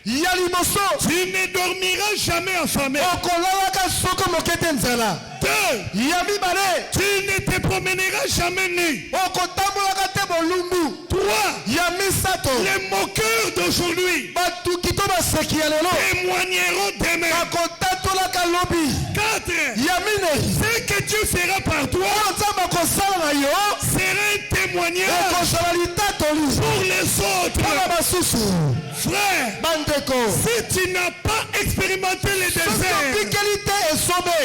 ya liboso Tu ne dormiras jamais affamé. okolalaka soko moke te nzala. 2. ya mibale Tu ne te promèneras jamais nu. okotambolaka te bolumbu. 3. ya misato Les moqueurs d'aujourd'hui batuki to baseki ya lelo témoigneront demain. bakotatolaka lobi. 4. ya mine Ce que Dieu fera par toi oyo nzambe akosala na yo sera un témoignage ekozala litatoli pour les autres. mpona basusu. Frère, bandeko si tu n'as pas expérimenté les soki déserts, obikeli te esobe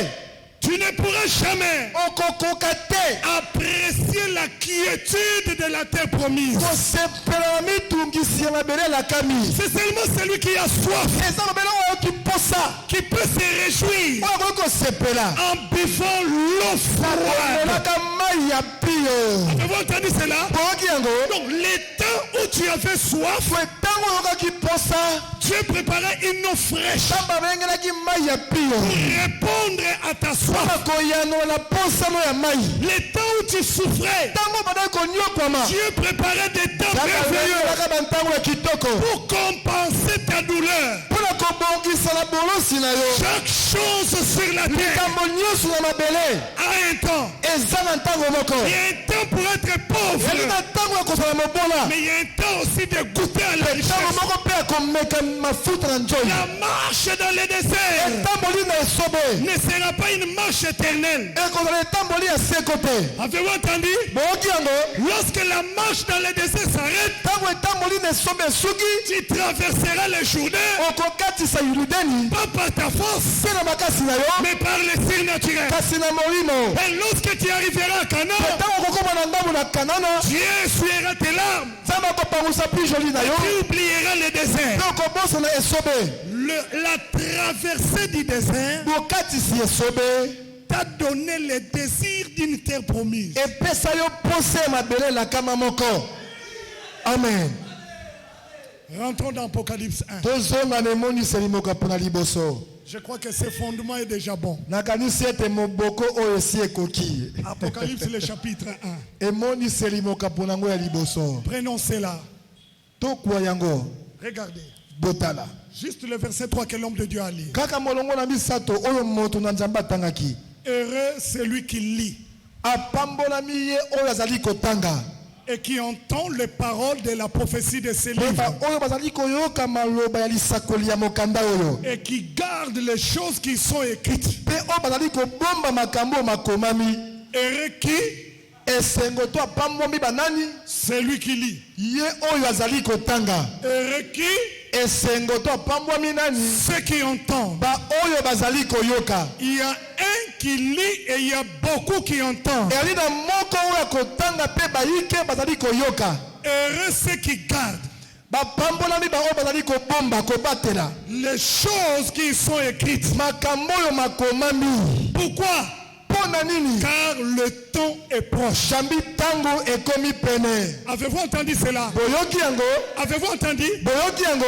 tu Tu ne pourras jamais okokoka te apprécier la quiétude de la terre promise. kosepela na mitungisi ya mabele elakami. C'est seulement celui qui a soif eza mabele oyo kiposa qui peut se réjouir oyo akoki kosepela en buvant l'eau froide. elaka mai ya pio. Avez-vous entendu cela? boyoki yango Donc, les temps où tu avais soif, ntango oyokaki posa Dieu préparait une eau fraîche tamba bengelaki mai ya pour pio répondre à ta soif. mpona koyanola posano ya mai. Les temps où tu souffrais, ntango bandaki konyokwama Dieu préparait des temps merveilleux elaka bantango ya kitoko pour compenser ta douleur. mpona kobongisa na bolosi na yo. Chaque chose sur la terre likambo nyonso na mabele a un temps. eza na ntango moko. Il y a un temps pour être yali pauvre, na ntango ya kozala mobola mais il y a un temps aussi de goûter à la ntango richesse. moko mpe ya komeka mafuta na nzoi. La marche dans le désert etamboli na esobe ne sera pas une marche éternelle. ekozala etamboli ya seko te. Avez-vous entendu? boyoki yango Lorsque la marche dans le désert s'arrête, ntango etamboli na esobe esuki tu traverseras le Jourdain, okokatisa yurudeni pas par ta force, mpe na makasi na yo mais par le surnaturel. kasi na molimo. Et lorsque tu arriveras à Canaan, ntango okokoma na ngambo na kanana Dieu essuiera tes larmes, nzambe akopangwisa pi joli na yo tu oublieras le désert. mpe okobosana esobe. La traversée du désert bokatisi esobe t'a donné le désir d'une terre promise. epesa yo posa ya mabele elakama moko. Amen. Rentrons dans Apocalypse 1. tozonga na emoniseli moko mpona liboso. Je crois que ce fondement est déjà bon. nakanisi ete moboko oyo esi ekoki. Apocalypse le chapitre 1. emoniseli moko mpona yango ya liboso. Prenons cela. tokwa yango Regardez. botala Juste le verset 3 que l'homme de Dieu a lu. kaka molongo na misato oyo moto na nzambe atangaki. Heureux celui qui lit apambolami ye oyo azali kotanga et qui entend les paroles de la prophétie de ces mpe livres oyo bazali koyoka maloba ya lisakoli ya mokanda oyo et qui garde les choses qui sont écrites. mpe oyo bazali kobomba makambo oyo makomami. Heureux qui? esengo to apambwami banani Celui qui lit. ye oyo azali kotanga. Heureux qui? esengo to apambwami nani Ceux qui entendent. baoyo bazali koyoka. Il y a un qui lit et il y a beaucoup qui entendent. eyali na moko oyo akotanga mpe bayike bazali koyoka. Heureux ceux qui gardent bapambolami baoyo bazali kobomba kobatela les choses qui sont écrites. makambo oyo makomami. Pourquoi? mpo na nini? Car le temps est proche. jambi ntango ekomi pene. Avez-vous entendu cela? boyoki yango Avez-vous entendu? boyoki yango.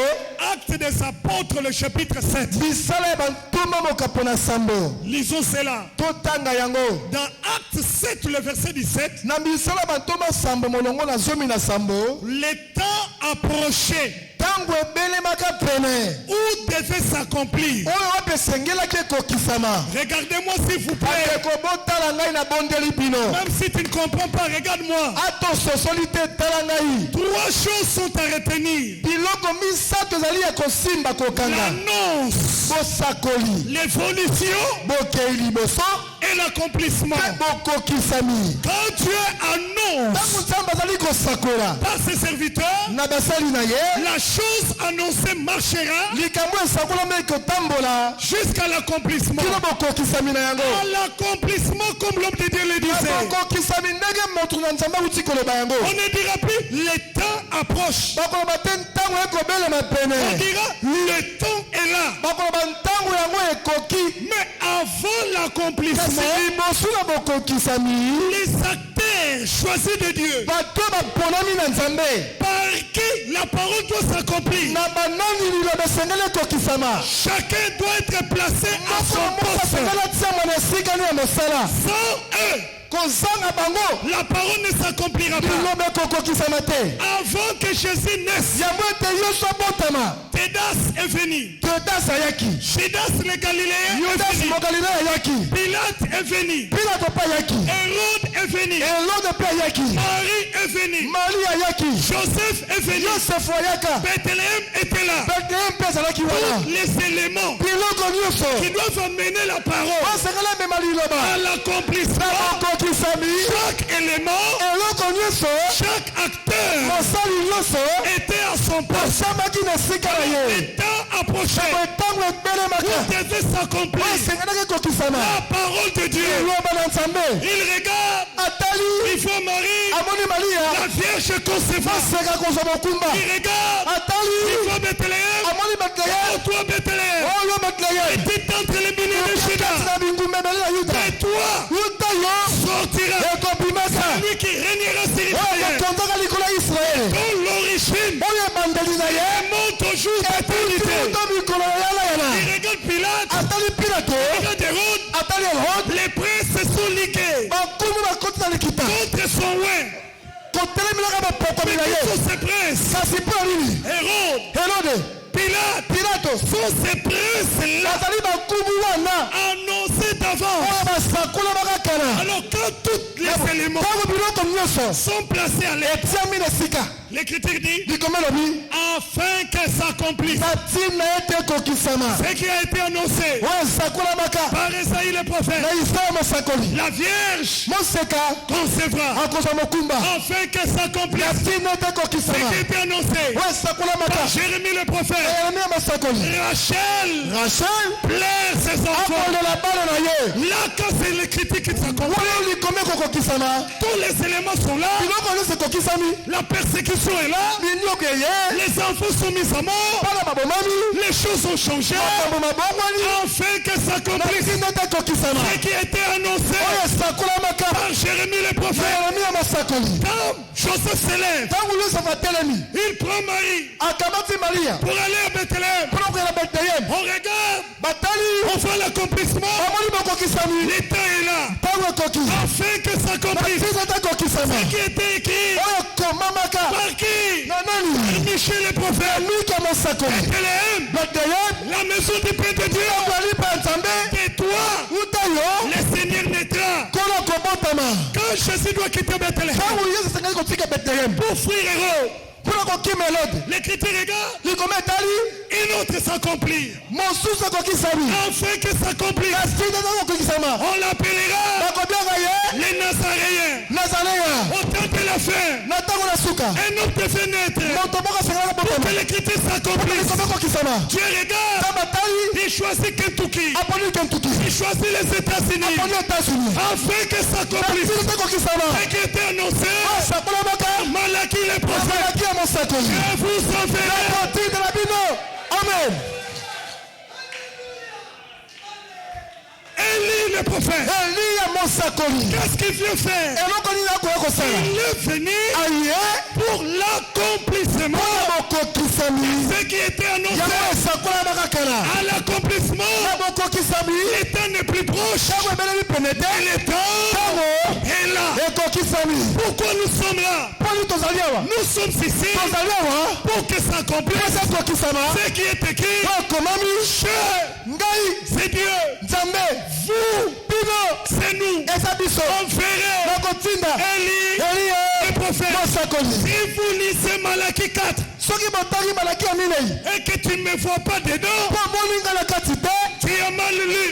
Actes des apôtres, le chapitre 7. bisala ya bantoma mokapo na sambo. Lisons cela. totanga yango Dans Actes 7, le verset 17. na bisala ya bantoma sambo molongo na zomi na sambo. Le temps approché ntango ebelemaka pene où devait s'accomplir. oyo wape esengelaki ekokisama. Regardez-moi s'il vous plaît. bandeko botala ngai na bondeli bino. Même si tu ne comprends pas, regarde-moi. ato sosoli te tala ngai. 3 choses sont à retenir. biloko misato ezali ya kosimba kokanga. L'annonce, bosakoli l'évolution bokei liboso et l'accomplissement. mpe bokokisami. Quand Dieu annonce ntango nzambe azali kosakola par ses serviteurs, na basali na ye la chose annoncée marchera likambo esakolama ekotambola jusqu'à l'accomplissement. kino bokokisami na yango. À l'accomplissement, comme l'homme de Dieu le disait. bokokisami ndenge moto na nzambe auti koloba yango. On ne dira plus le temps approche. bakoloba te ntango ekobelema On pene. dira le temps est là. bakoloba ntango yango ekoki. Mais avant l'accomplissement, kasi liboso na bokokisami les acteurs choisis de Dieu, bato baponami na nzambe par qui la parole doit s'accomplir, na banani liloba esengeli ekokisama. chacun doit être placé à son moko poste. asengeli atiama na esika ni ya mosala. Sans eux, kozanga bango la parole ne s'accomplira pas. liloba ekokokisama te. Avant que Jésus naisse, yango ete yoso abotama Tédas est venu. tedas ayaki. Judas le Galiléen est yudas venu. mogalilea ayaki. Pilate est venu. pilato mpe ayaki. Hérode est venu. elode mpe ayaki. Marie est venue. mari ayaki. Joseph est venu. yosefo ayaka. Bethléem était là. betlehem mpe azalaki wana. Tous les éléments biloko nyonso qui doivent amener la parole basengeli amema à liloba na l'accomplissement. bokokisami. Chaque élément, eloko nyonso chaque acteur mosali nyonso était à son poste. asamaki na esika na ye. Le temps approcher. Tout devait s'accomplir. La parole de Dieu. Il regarde. Il voit Marie. La Vierge concevra. Il regarde. Il voit Bethléem. Oh toi Bethléem. Petit entre les milliers de Juda. Et toi sortira celui qui régnera sur Israël. Dont l'origine monte au jour d'éternité. Il regarde Pilate. Il regarde Hérode. Les princes se sont ligués contre son oin. Mais qui sont ces princes? Hérode, Pilate sont ces princes-là annoncés d'avant. Alors quand tous les éléments sont placés à l'état, l'Écriture dit afin qu'elle s'accomplisse ce qui a été annoncé par Esaïe le prophète. La Vierge concevra afin qu'elle s'accomplisse ce qui a été annoncé par Jérémie le prophète. Rachel pleure ses enfants. Là quand c'est l'Écriture qui s'accomplit, tous les éléments sont là. La persécution est là. Les enfants sont mis à mort. Les choses ont changé. Afin que s'accomplisse ce qui a été annoncé par Jérémie le prophète. Quand Joseph s'élève, il prend Marie pour aller à Bethléem. On regarde, on voit l'accomplissement. Le temps est là. Afin que s'accomplisse ce qui a été écrit. Par qui? Par Michel le prophète. Bethléem, la maison du Père de Dieu. Et toi, le Seigneur naîtra. Quand Jésus doit quitter Bethléem pour fuir Hérode, l'Écriture regarde, une autre s'accomplit. Afin que s'accomplisse, on l'appellera les Nazaréens. Au temps de la fin, un autre devait naître pour que l'Écriture s'accomplisse. Dieu regarde, il choisit Kentucky, il choisit les États-Unis, afin que s'accomplisse ce qui était annoncé par Malachie le prophète. Je vous enverrai. Amen. Élie le prophète. Qu'est-ce qu'il vient faire? Il est venu pour l'accomplissement de ce qui était annoncé. À l'accomplissement, le temps n'est plus proche. Et le temps est là. Pourquoi nous sommes là? Nous sommes ici pour que s'accomplisse ce qui est écrit. C'est Dieu. Vous, c'est nous. On verrait Élie, le prophète. Si vous lisez Malachie 4 et que tu ne me vois pas dedans, tu as mal lu.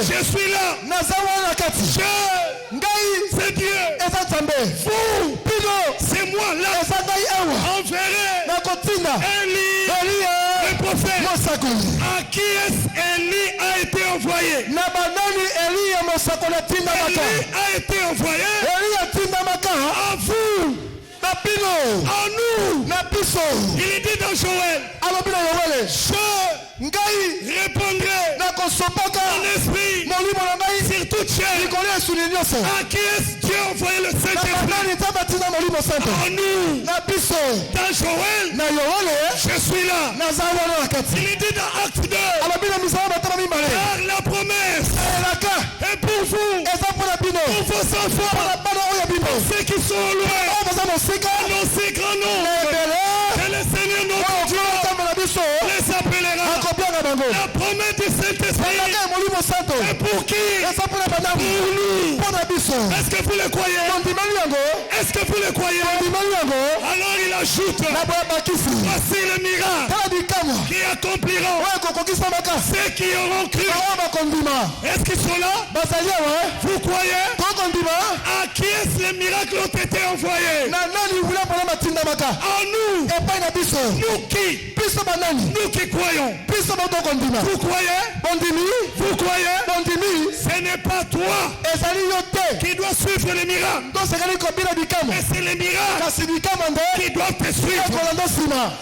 Je suis là. C'est Dieu. Vous, c'est moi là. On verrait Élie, le prophète. À qui est-ce Élie a été envoyé? Élie a été envoyé à vous, à nous. Il dit dans Joël, je répondrai en esprit sur toute chair. À qui est-ce Dieu a envoyé le Saint-Esprit? À nous. Dans Joël, je suis là. Il dit dans Acte 2, car la promesse est pour vous, pour vos enfants, pour ceux qui sont loin, dans ces grands noms, et le Seigneur notre Dieu les appellera. La promesse du Saint-Esprit est pour qui? Pour nous. Est-ce que vous le croyez? Est-ce que vous le croyez? Alors il ajoute, voici le miracle qui accompliront ceux qui auront cru. Est-ce qu'ils sont là? Vous croyez? À qui est-ce les miracles ont été envoyés? En nous. Nous qui? Nous qui croyons. Vous croyez? Vous croyez? Ce n'est pas toi qui dois suivre les miracles. Mais c'est les miracles qui doivent te suivre.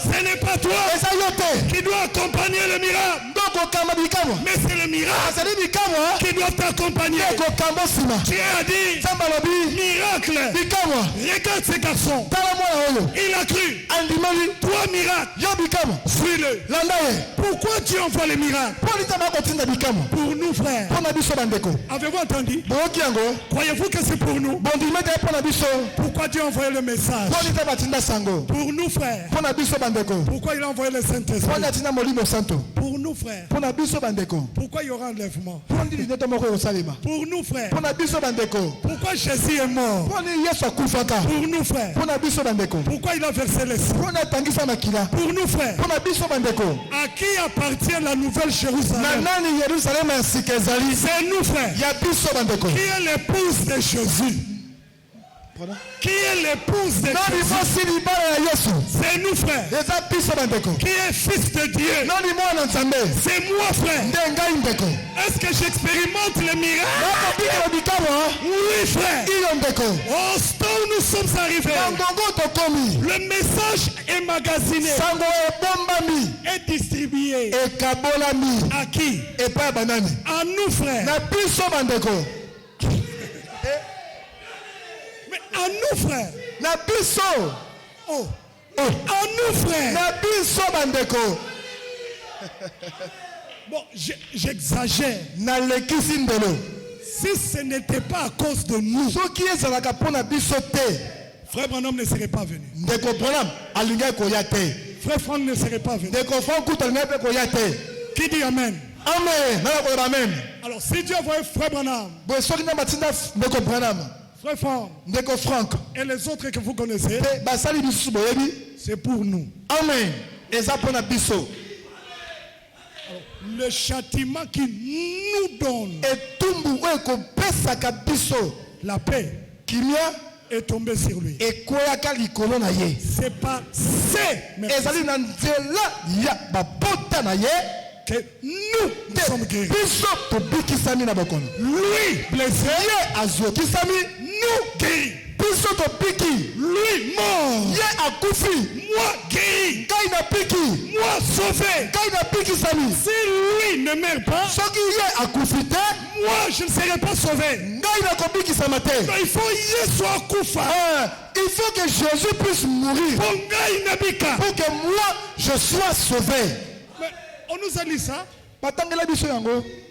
Ce n'est pas toi qui dois accompagner le miracle. Mais c'est le miracle qui doit t'accompagner. Dieu a dit miracle. Regarde ce garçon. Il a cru. 3 miracles. Suis-le. Pourquoi Dieu envoie les miracles? Pour nous, frères. Avez-vous entendu? Croyez-vous que c'est pour nous? Pourquoi Dieu a envoyé le message? Pour nous, frères. Pourquoi il a envoyé le Saint-Esprit? Pour nous, frères. Pourquoi il y aura enlèvement? Pour nous, frères. Pourquoi Jésus est mort? Pour nous, frères. Pourquoi il a versé le sang? Pour nous, frères. À qui appartient la nouvelle Jérusalem? C'est nous, frères. Qui est l'épouse de Jésus? Qui est l'épouse de Jésus? C'est nous, frères. Qui est fils de Dieu? C'est moi, frère. Est-ce que j'expérimente le miracle? Oui, frère. Au stade où nous sommes arrivés, le message est magasiné, est distribué. À qui? À nous, frères. Mais à nous, frères. Oh. À nous, frères. Bon, j'exagère. Si ce n'était pas à cause de nous, frère Branham ne serait pas venu. Frère Franck ne serait pas venu. Qui dit Amen? Amen. Alors, si Dieu voyait Frère Branham, Frère Franck et les autres que vous connaissez, c'est pour nous. Amen. Le châtiment qui nous donne la paix est tombé sur lui. C'est pas que nous sommes guéris. Lui blessé, nous guéris. Lui mort, moi guéri, moi sauvé. Si lui ne meurt pas, moi je ne serai pas sauvé. Donc, il faut il faut que Jésus puisse mourir pour que moi je sois sauvé. Mais on nous a dit ça.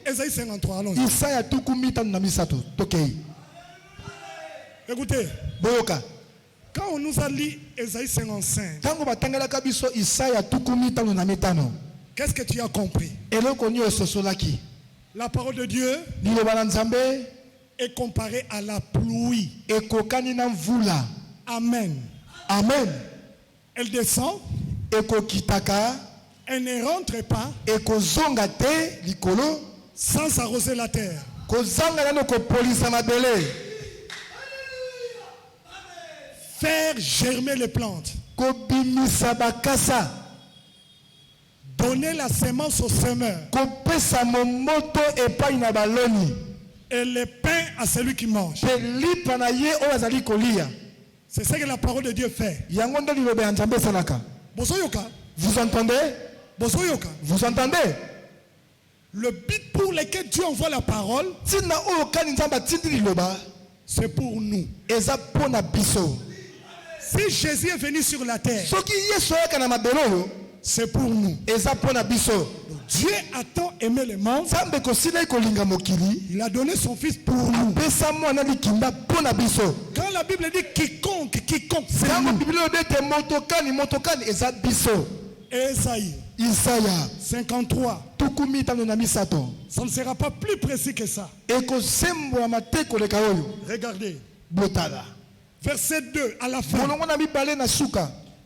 Esaïe 53, allons-y. Écoutez, quand on nous a lu Esaïe 55, qu'est-ce que tu as compris? La parole de Dieu est comparée à la pluie. Amen. Amen. Elle descend. Elle ne rentre pas sans arroser la terre. Faire germer les plantes. Donner la semence au semeur. Et le pain à celui qui mange. C'est ce que la parole de Dieu fait. Vous entendez? Vous entendez? Le but pour lequel Dieu envoie la parole, c'est pour nous. Si Jésus est venu sur la terre, c'est pour nous. Dieu a tant aimé le monde, il a donné son fils pour nous. Quand la Bible dit quiconque, c'est nous. Isaïe 53. Ça ne sera pas plus précis que ça. Regardez. Verset 2 à la fin.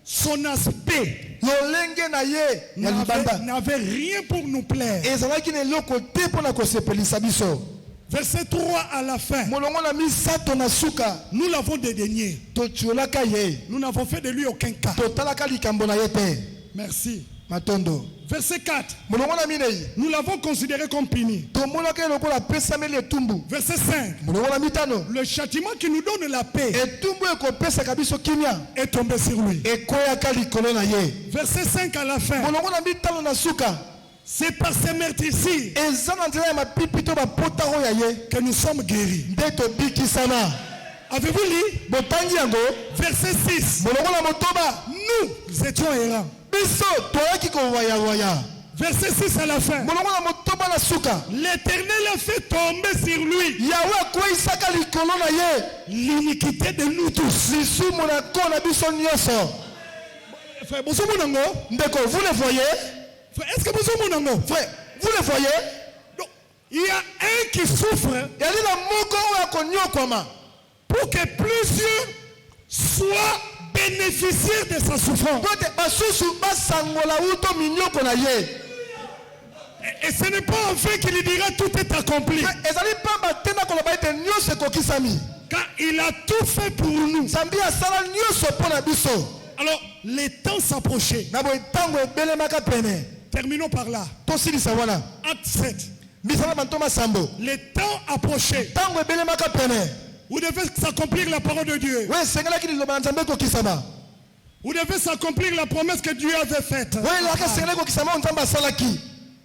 son aspect lolenge na ye ya libanda n'avait rien pour nous plaire. ezalaki na eloko te mpona kosepelisa biso. Verset 3 à la fin. molongo na misato na suka Nous l'avons dédaigné. totiolaka ye Nous n'avons fait de lui aucun cas. totalaka likambo na ye te. Merci. matondo Verset 4. molongo na minei Nous l'avons considéré comme puni. tomonaka ye lokola apesameli etumbu. Verset 5. molongo na mitano Le châtiment qui nous donne la paix etumbu ekopesaka biso kimia est tombé sur lui. ekweyaka likolo na ye. Verset 5 à la fin. molongo na mitano na suka C'est par ces meurtrissures eza na nzela ya mapipi to bapota oyo ya ye que nous sommes guéris. nde tobikisana. Avez-vous lu? botangi yango Verset 6. molongo na motoba Nous étions errants. biso toyaki kowayawaya. Verset 6 à la fin. molongo na motoba na suka L'Éternel a fait tomber sur lui yawe akweyisaka likolo na ye l'iniquité de nous tous. lisumu na ko na biso nyonso. Frère, bonsoir, mon ango. ndeko vous le voyez Frère, est-ce que bonsoir, mon ango? frère vous le voyez Donc, il y a un qui souffre yali na moko oyo akonyokwama pour que plusieurs soient bénéficiaires de sa souffrance. po ete basusu basangola uto minyoko na ye. Et ce n'est pas en fait qu'il dira tout est accompli. ezali pamba te na koloba ete nyonso ekokisami. Car il a tout fait pour nous. nzambe asala nyonso mpo na biso. Alors, les temps s'approchaient. na boye ntango ebelemaka pene Terminons par là. tosilisa wana Acte 7. misala banto masambo Les temps approchaient. ntango ebelemaka pene Vous devez s'accomplir la parole de Dieu. oyo esengelaki liloba na nzambe ekokisama. Vous devez s'accomplir la promesse que Dieu avait faite. oyo elaka esengelaki ekokisama oyo nzambe asalaki.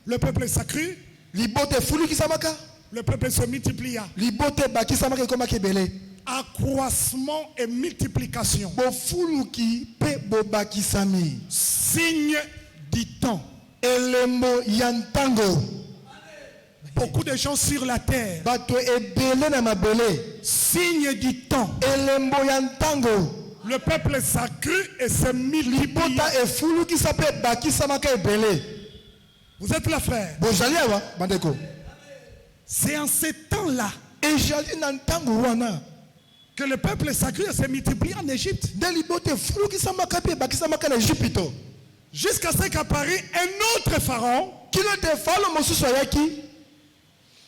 Le peuple s'accrut, libota efulikisamaka le peuple se multiplia. libota ebakisamaka ekomaki ebele. Accroissement et multiplication. bofuluki mpe bobakisami. Signe du temps. elembo ya ntango. Beaucoup de gens sur la terre. bato ebele na mabele. Signe du temps. elembo ya ntango. Le peuple s'accrut et se multiplia. libota efulukisa mpe ebakisamaka ebele. Vous êtes là, frère. bozali awa bandeko. C'est en ces temps-là ezali na ntango wana que le peuple s'accrut et se multiplie en Égypte. nde libota efulukisamaka mpe ebakisamaka na Ejipito. Jusqu'à ce qu'apparaît un autre pharaon kino ete falo mosusu ayaki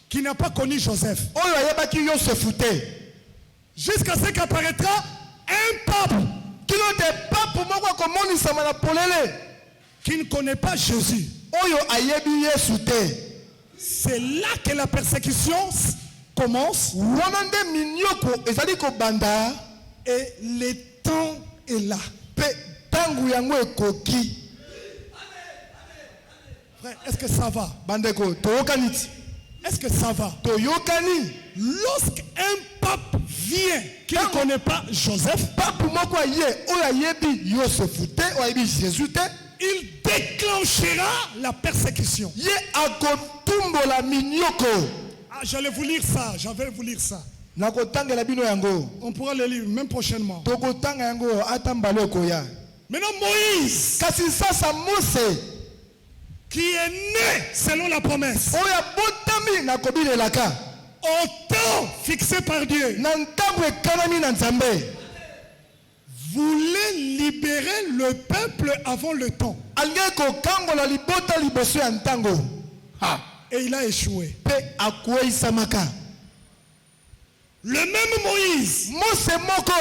qui n'a pas connu Joseph. oyo ayebaki yosefu te. Jusqu'à ce qu'apparaîtra un peuple kino ete pape moko akomonisama na polele qui ne connaît pas Jésus. oyo ayebi yesu te. C'est là que la persécution commence wana nde minyoko ezali kobanda et le temps est là. mpe ntango yango ekoki. Frère, est-ce que ça va? bandeko toyokani ti Est-ce que ça va? toyokani. Lorsqu'un pape vient qui ne connaît pas Joseph, pape moko aye oyo ayebi yosefu te oyo ayebi jésus te il déclenchera la persécution. ye akotumbola minyoko. Ah, j'allais vous lire ça, j'avais vous lire ça. nakotangela bino yango. On pourra le lire même prochainement. tokotanga yango ata mbala ekoya. Maintenant, Moïse, kasi sasa mose qui est né selon la promesse, oyo abotami na kobilelaka au temps fixé par Dieu, na ntango ekanami na nzambe voulait libérer le peuple avant le temps. alingi kokangola libota liboso ya ntango Et il a échoué. mpe akweisamaka. Le même Moïse, mose moko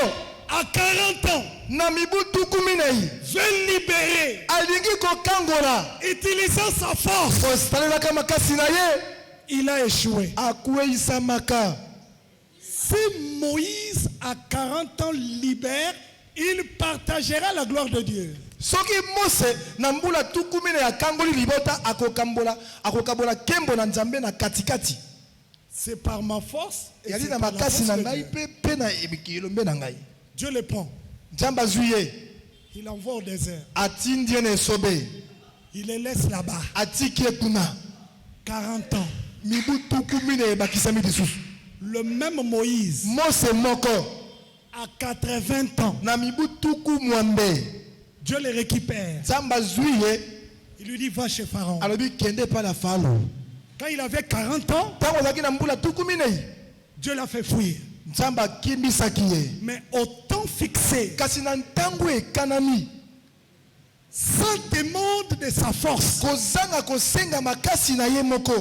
à 40 ans, na mibu tuku minei veut libérer, alingi kokangola utilisant sa force. kosalelaka makasi na ye Il a échoué. akweisamaka. Si Moïse, à 40 ans, libère, il partagera la gloire de Dieu. soki mose na mbula tuku minei akangoli libota akokambola kembo na nzambe na katikati. C'est par ma force et yali c'est na par la makasi force na de ngai Dieu. mpe na elombe na ngai. Dieu le prend. nzambe azwi ye Il l'envoie au désert. atindi ye na esobe Il les laisse là-bas. atiki ye kuna 40 ans. mibu tuku minei ebakisami lisusu. Le même Moïse, mose moko à 80 ans, na mibu tuku mwambe Dieu le récupère. nzambe azwi ye Il lui dit, va chez Pharaon. alobi kende epai na falo. Quand il avait 40 ans, ntango azalaki na mbula tuku minei Dieu l'a fait fuir. nzambe akimbisaki ye. Mais au temps fixé, kasi na ntango ekanami sans demande de sa force, kozanga kosenga makasi na ye moko,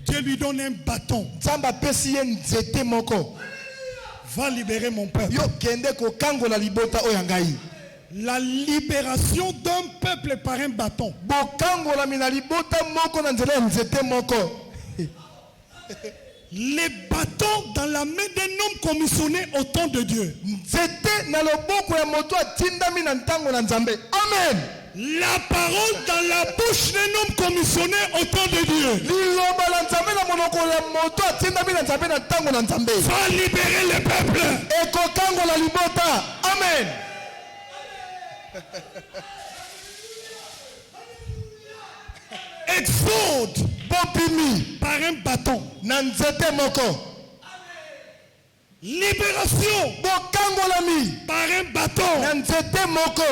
Dieu lui donne un bâton. Nzambe apesi ye nzete moko. Va libérer mon peuple. Yo kende kokangola libota oyo ngai. La libération d'un peuple par un bâton. Bokangola mina libota moko na nzela nzete moko. Les bâtons dans la main d'un homme commissionné au temps de Dieu. Nzete na loboko ya moto atindami na ntango na Nzambe. Amen. La parole dans la bouche d'un homme commissionné au temps de Dieu. Liloba na Nzambe na monoko ya moto atindami na Nzambe na ntango na Nzambe. Va libérer le peuple. Ekokangola libota. Amen. Exode Bopimi par un bâton. na nzete moko. Libération Bokangolami par un bâton. na nzete moko.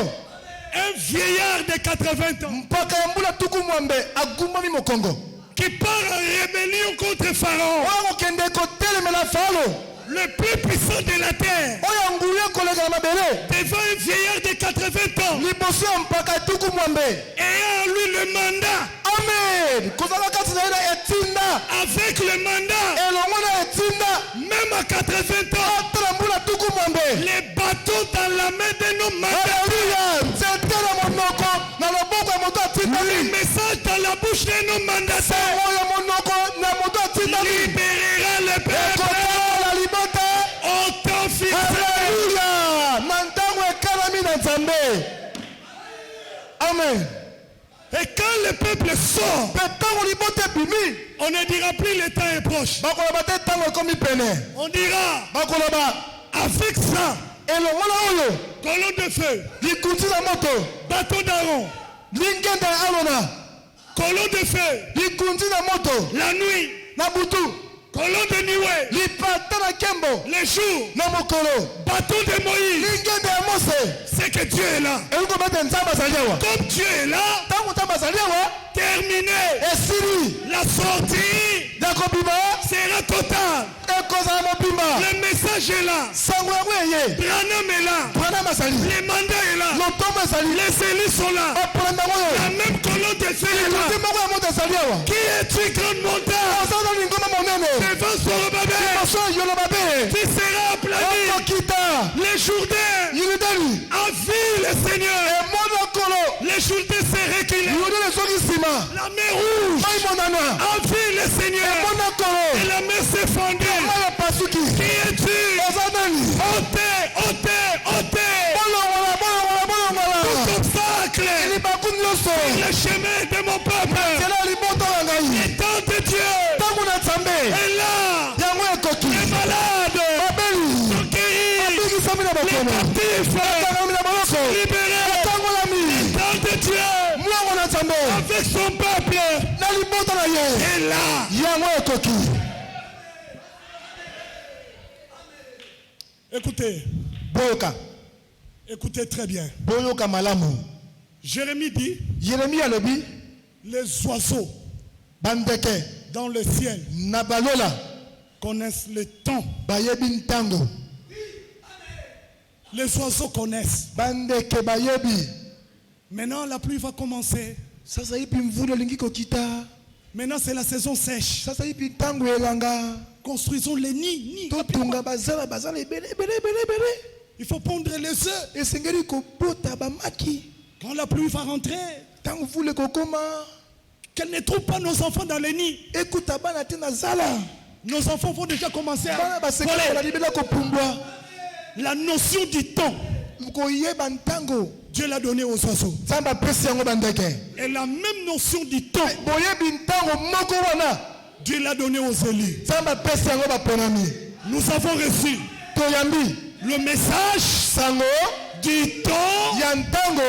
Un vieillard de 80 ans Mpaka ya mbula tuku mwambe agumbami mokongo. qui part en rébellion contre Pharaon, Oyo kende kotelemela Faraon. le plus puissant de la terre, Oyo nguye kolega na mabele. devant un vieillard de 80 ans, Liboso ya mpaka tuku mwambe. ayant en lui le mandat, Amen. Kozala kati na ye na etinda. avec le mandat, Elongo na etinda. même à 80 ans, Atala mbula tuku mwambe. les bateaux dans la main d'un homme mandaté, Alléluia. Nzete na monoko na loboko ya moto le atindami. message dans la bouche d'un homme mandaté Sango ya monoko na moto atindami. libérera le peuple Ekokangola libota. au temps fixé. Alléluia. Na ntango ekalami na Nzambe. Amen. Et quand le peuple sort, Mpe ntango libota ebimi, on ne dira plus le temps est proche. bakoloba te ntango ekomi pene. On dira, Bakoloba avec ça, elongo na oyo colonne de feu, likunzi na moto, bâton d'Aaron, lingenda ya Arona, colonne de feu, likunzi na moto, la nuit, na butu, colonne de nuée, lipata na nkembo, les jours, na mokolo, bâton de Moïse. lingenda ya Mose. C'est que Dieu est là. Elingo bete Nzambe azali awa. Comme Dieu est là, Ntango Nzambe azali awa, terminé. esili La sortie ya kobima sera totale. ekozala mobimba. Le message est là. Sango yango eye. Branham est là. Branham azali. Les mandats est là. Lotombo ezali. Les cellules sont là. Bapolanda yango La oyo. même colonne de feu est Likunzi là. moko ya moto ezali awa. Qui est-tu, grande montagne? Ozaza lingoma monene. Devant Zorobabel, Liboso ya Yolobabe. qui sera aplani. Okokita. Les Jourdains Yulidani. a vu le Seigneur. Emonokolo. Les Jourdains s'est reculé. Yulidani ezoki nsima. La mer rouge Mai monana. a vu le Seigneur. Emonokolo. Et la mer s'est fondue. Mai epasuki. Qui es-tu? Oza nani? Ôtez, ôtez, ôtez Bolongola, bolongola, bolongola. tout obstacle. Libaku nyonso. Le chemin de mon peuple. Nzela ya libota ya ngai. Le temps de Dieu Ntango na Nzambe. est là. Yango ekoki. Les malades Babeli. sont guéris. Abikisami na Les bokono. captifs Atangami na boloko. libérés. Atangolami. Le temps de Dieu Mwango na Nzambe. avec son peuple Na libota na ye. est là. Yango ekoki. Écoutez, Boyoka. écoutez très bien. Boyoka malamu. Jérémie dit, Yeremi alobi. les oiseaux Bandeke. dans le ciel Na balola. connaissent le temps. Bayebi ntango. Les oiseaux connaissent. Bandeke bayebi. Maintenant, la pluie va commencer. Sasa ipi mvula lingi kokita. Maintenant, c'est la saison sèche. Sasa ipi ntango elanga. Construisons les nids. Totunga bazala bazala ebele ebele ebele ebele. Il faut pondre les œufs. Esengeli kobota bamaki. Quand la pluie va rentrer, Ntango vule kokoma. qu'elle ne trouve pas nos enfants dans les nids. Ekuta bana te na zala. Nos enfants vont déjà commencer Bana à basekala voler. la libela kopumbwa. La notion du temps, Koyeba ntango. Dieu l'a donné aux oiseaux. Nzambe apesi yango bandeke. Et la même notion du temps, Boyebi ntango moko wana. Dieu l'a donné aux élus. Nzambe apesi yango baponami. Nous avons reçu Toyambi. le message Sango. du temps Ya ntango.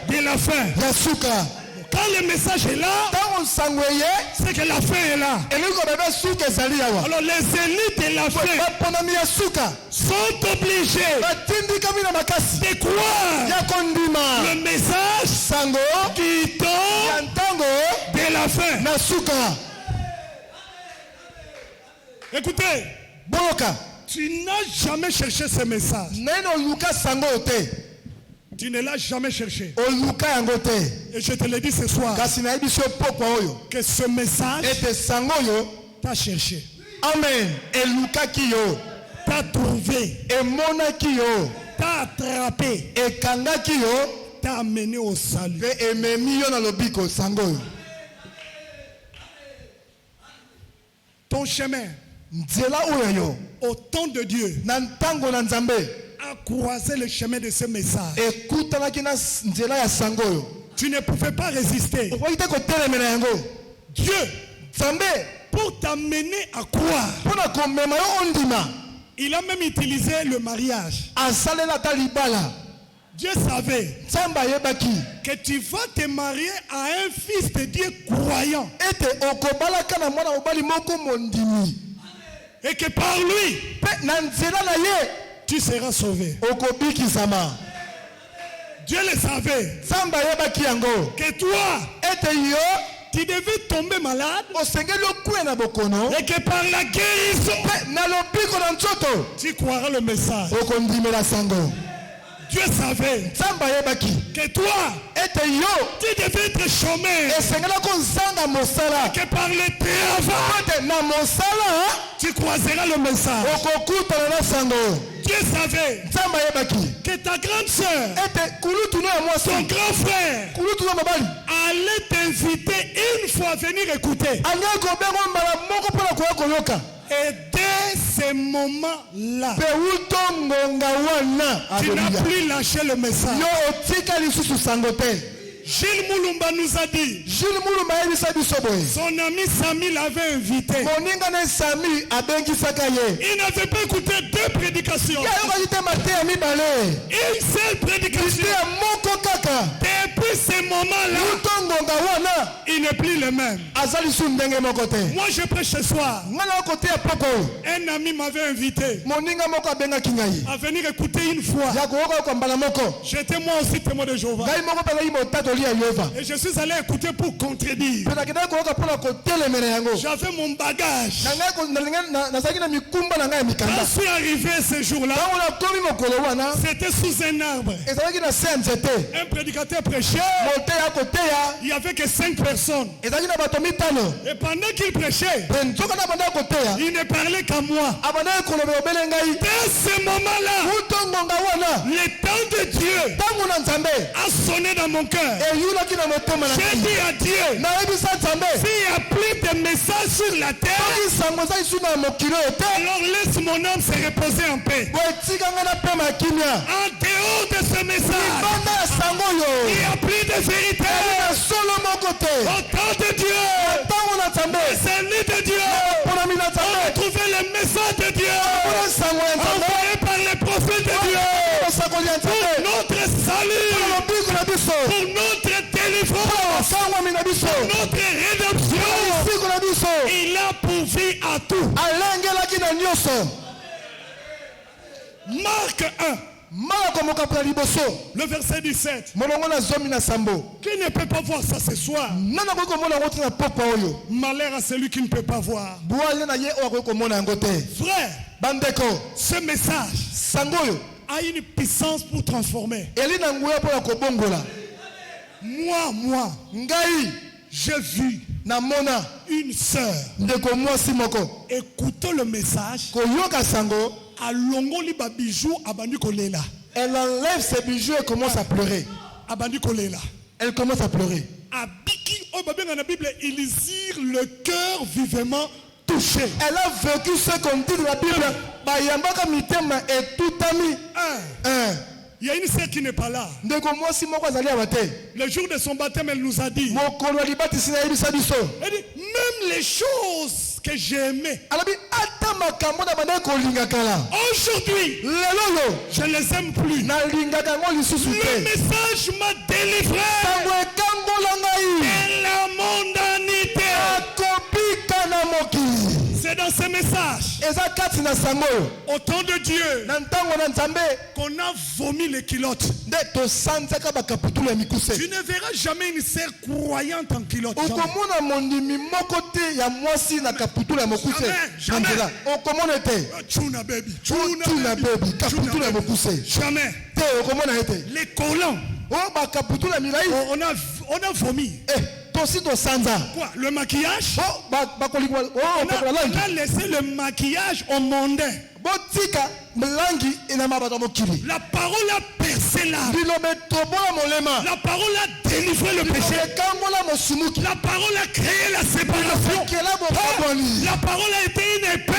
de la fin. Ya suka. Quand le message est là, Ntango sango eye. c'est que la fin est là. Elingi kobebe suka ezali awa. Alors les élus de la fin Baponami ya suka. sont obligés Batindikami na makasi. de croire Ya kondima. le message Sango. du temps Ya ntango. de la fin. Na suka. Écoutez, Boyoka. tu n'as jamais cherché ce message. Neno luka sango te. Tu ne l'as jamais cherché. oluka yango te. Et je te le dis ce soir. Kasi na yebi so pokwa oyo. Que ce message Ete sango yo t'a cherché. amen elukaki yo. T'a trouvé. Emonaki yo. T'a attrapé. Ekangaki yo. T'a amené au salut. Pe ememi yo na lobiko sango yo. Ton chemin Nzela oyo yo. au temps de Dieu Na ntango na Nzambe. a croisé le chemin de ce message. Ekutanaki na nzela ya sango yo. Tu ne pouvais pas résister. Okoki te kotelemela yango. Dieu, Nzambe pour t'amener à croire, mpona komema yo ondima. il a même utilisé le mariage. Asalela ata libala. Dieu savait Nzambe ayebaki. que tu vas te marier à un fils de Dieu croyant. Ete okobalaka na mwana mobali moko mondimi. Et que par lui, Pe na nzela na ye tu seras sauvé. okobikisama. Dieu le savait Nzambe ayebaki yango. que toi, Ete yo tu devais tomber malade osengeli okuya na bokono. et que par la guérison, Pe na lobiko na nzoto tu croiras le message. okondimela sango. Dieu savait Nzambe ayebaki. que toi, Ete yo tu devais être chômeur esengela kozanga mosala. et que par le travail, Ete na mosala tu croiseras le message. okokutana na sango. Dieu savait Nzambe ayebaki. que ta grande sœur, Ete kulutu no ya ton mwasi. grand frère, Kulutu no mobali. allait t'inviter une fois à venir écouter. Anga kobengo mbala moko mpona koya koyoka. Et dès ce moment-là, Pe uto ngonga wana. tu n'as Alléluia. plus lâché le message. Yo otika lisusu sango te. Gilles Moulumba nous a dit, Jules Mulumba ayebisa biso boye. son ami Samy l'avait invité. Moninga na Sami abengisaka ye. Il n'avait pas écouté deux prédications. Ya yokaki te mate ya mibale. Une seule prédication. Te ya moko kaka. Depuis ce moment-là, Uto ngonga wana. il n'est plus le même. Aza lisusu ndenge moko te. Moi, je prêche ce soir. Nga na kote ya poko. Un ami m'avait invité Moninga moko abengaki ngai. à venir écouter une fois. Ya koyoka kwa mbala moko. J'étais moi aussi témoin de Jéhovah. Ngai moko mpe ngai motatoli ya Yehova. Et je suis allé écouter pour contredire. Mpe nakendaki koyoka mpona kotelemela yango. J'avais mon bagage. Na ngai nazalaki na mikumba na ngai ya Quand mikanda. je suis arrivé ce jour-là, Ntango nakomi mokolo wana. c'était sous un arbre. Ezalaki na se ya nzete. Un prédicateur prêchait. Moteya koteya. Il n'y avait que 5 personnes. Ezalaki na bato mitano. Et pendant qu'il prêchait, Pe nzoka na banda koteya. il ne parlait qu'à moi. Abandaki kolobela obele ngai. Dès ce moment-là, Uto ngonga wana. le temps de Dieu Ntango na Nzambe. a sonné dans mon cœur. Eyulaki na motema na J'ai ngai. dit à Dieu, Nayebisa Nzambe. s'il n'y a plus de messages sur la terre, Soki sango eza lisu na mokili oyo te. alors laisse mon âme se reposer en paix. Boye tika ngai na pema ya kimia. En dehors de ce message, Banda ya sango oyo. il n'y a plus de vérité. Na solo moko te. Au temps de Dieu, Ntango na Nzambe. c'est l'île de Dieu. Mponami na On a Nzambe. trouvé le message de Dieu Mpona sango ya Nzambe. envoyé par les prophètes de Dieu Mosakoli ya pour Nzambe. notre Mpona salut, lobiko na biso. pour notre délivrance, Sangwami na biso. notre rédemption. Siko na biso. Il a pourvu à tout. Alengelaki na nyonso. Marc 1, Mala komoka mpona liboso. le verset 17. Molongo na zomi na sambo. Qui ne peut pas voir ça ce soir? Nana koki komona yango te na pokwa oyo. Malheur à celui qui ne peut pas voir. Bwale na ye oyo akoki komona yango te. Frère, Bandeko. ce message Sango oyo. a une puissance pour transformer. Eli na nguya mpona kobongola. Moi, Ngai. j'ai vu Na mona. une sœur Ndeko mwasi moko. écouter le message. Koyoka sango. Alongoli ba bijou abandi kolela. Elle enlève ses bijoux et commence à pleurer. Abandi kolela. Elle commence à pleurer. Abiki o babenga na Bible, ils irent le cœur vivement touché. Elle a vécu ce qu'on dit dans la Bible. Bayambaka mitema etutami. Il y a une sœur qui n'est pas là. Ndeko mwasi moko azali awa te. Le jour de son baptême, elle nous a dit, Mokolo libatisi na yebisa biso. elle dit, même les choses que j'aimais, Alobi ata makambo na banda kolinga kala. aujourd'hui, Lelo yo je ne les aime plus. na lingaka ngo lisusu Le te. message m'a délivré Sango ekambola ngai. de la mondanité. Akobika na mokili. C'est dans ce message Eza kati na na sango au temps de Dieu, na ntango na nzambe qu'on a vomi les culottes. nde tosanzaka bakaputula ya mikuse. Tu ne verras jamais une sœur croyante en culotte. okomona mondimi moko te ya mwasi na kaputula ya mokuse na nzela. okomona te Tuna baby, tuna baby kaputula ya mokuse jamais. te okomona ete Les collants, o bakaputula ya milai on a vomi. tosi tosanza Quoi? Le maquillage? bakolikwa On a laissé le maquillage au mondain. botika mlangi enama bato mokili. La parole a percé l'âme. liloba etobola molema. La parole a délivré le péché. ekangola mosumuki. La parole a créé la séparation. ekela bokabwani. La parole a été une épée.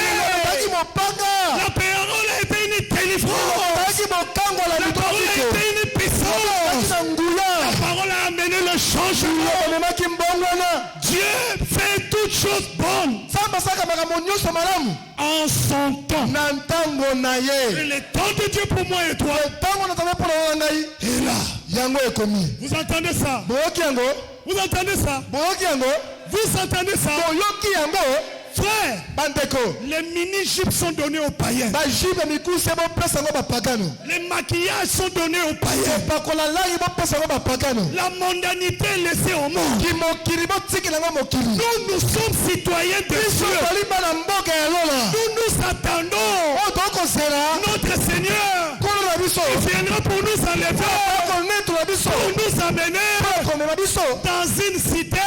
baki mopanga. La parole a été une délivrance. baki bokangola La parole a été une puissance. na nguya. La parole a amené le changement. omemaki mbongwana. Dieu fait toutes choses bonnes nzambe asalaka makambo nyonso malamu en son temps. na ntango na Et ye. le temps de Dieu pour moi et toi ntango na nzambe mpona na ngai est là. yango ekomi. Vous entendez ça? boyoki yango. Vous entendez ça? boyoki yango. Vous entendez ça? boyoki yango. Frère, bandeko les mini-jupes sont donnés aux païens. bajibe mikuse bopesa yango bapagano. Les maquillages sont donnés aux païens. bakola langi bopesa yango bapagano. La mondanité est laissée au monde. kimokili botikela yango mokili. Nous sommes citoyens de biso Dieu. toli bana mboka ya lola. Nous attendons oyo tokozela notre Seigneur nkolo na biso. qui viendra pour nous enlever, akonetula biso. pour nous amener akomema biso dans une cité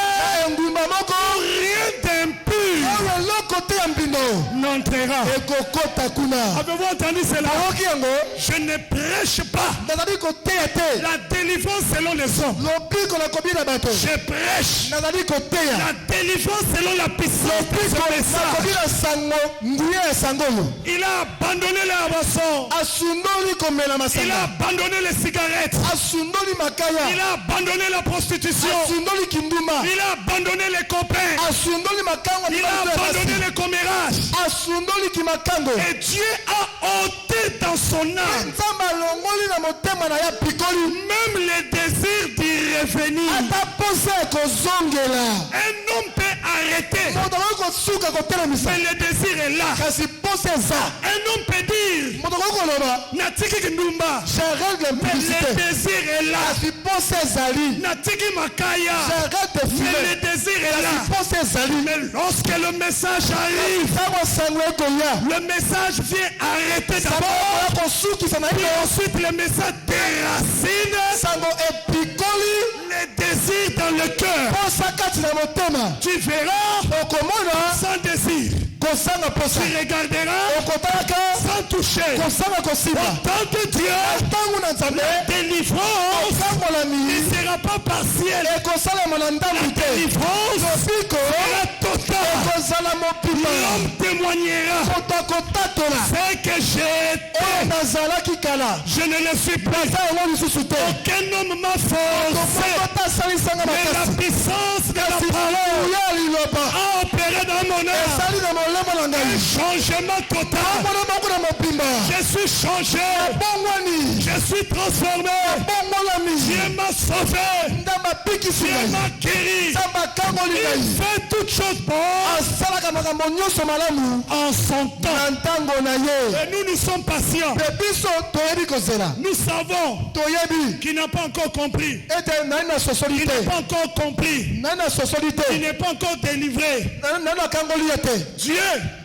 engumba moko où rien d'impur oyo eloko te ya mbindo n'entrera. ekokota kuna. Avez-vous entendu cela? oyoki yango. Je ne prêche pas nazali koteya te la délivrance selon les hommes. lobiko na kobina bato. Je prêche nazali koteya la délivrance selon la puissance de ce message. nakobina sango nguya ya sango oyo. Il a abandonné la boisson. asundoli komela Il a masanga. abandonné les cigarettes. asundoli makaya. Il a abandonné la prostitution. asundoli kinduma. Il a abandonné les copains. asundoli makango Il a abandonné les commérages. asundoli kimakango. Et Dieu a ôté dans son âme nzambe alongoli na motema na ya pikoli. même les désirs d'y revenir. ata posa ya kozongela. Un homme peut arrêter, moto akoki kosuka kotelemisa. mais le désir est là. kasi posa eza. Un homme peut dire, moto akoki koloba Natiki Kindumba, j'arrête de mais publicité. le désir est là. kasi posa ezali. Natiki Makaya, j'arrête de mais fumer. le désir est là. posa ezali. Mais lorsque le message arrive, ntango sango ekoya. le message vient arrêter sango d'abord. ekoya kosukisa na Puis yo. ensuite le message déracine sango epikoli. les désirs dans le cœur. posa kati na motema. Tu verras okomona sans désir. kosanga posa. Tu regarderas okotalaka sans toucher. kosanga kosimba. Tant que Dieu, ntango na nzambe délivrance okangolami ne sera pas partielle. ekosalama na ndambu te. Délivrance lobiko sera totale. ekozala mopima. L'homme témoignera. moto akotatola C'est que j'étais. oyo nazalaki kala. Je ne le suis plus. naza yango lisusu te. Aucun homme m'a forcé. moto asalisanga Mais la makasi. puissance de la kasi parole ya liloba a opéré dans mon âme. esali na molemo na ngai. Changement total. mona moko na mopimba. Je suis changé. bongwani Je suis transformé. bongolami. Dieu m'a sauvé. ndambe apikisi Dieu ngai. m'a guéri. nzambe akangoli Il ngai. fait toutes choses bonnes asalaka makambo nyonso malamu en son temps. na ntango na ye. Et nous sommes patients. mpe biso toyebi kozela. Nous savons toyebi qu'il n'a pas encore compris. ete nai na sosoli Il te. n'a pas encore compris. nai na sosoli Il te. n'est pas encore délivré. nai na kangoli ye te. Dieu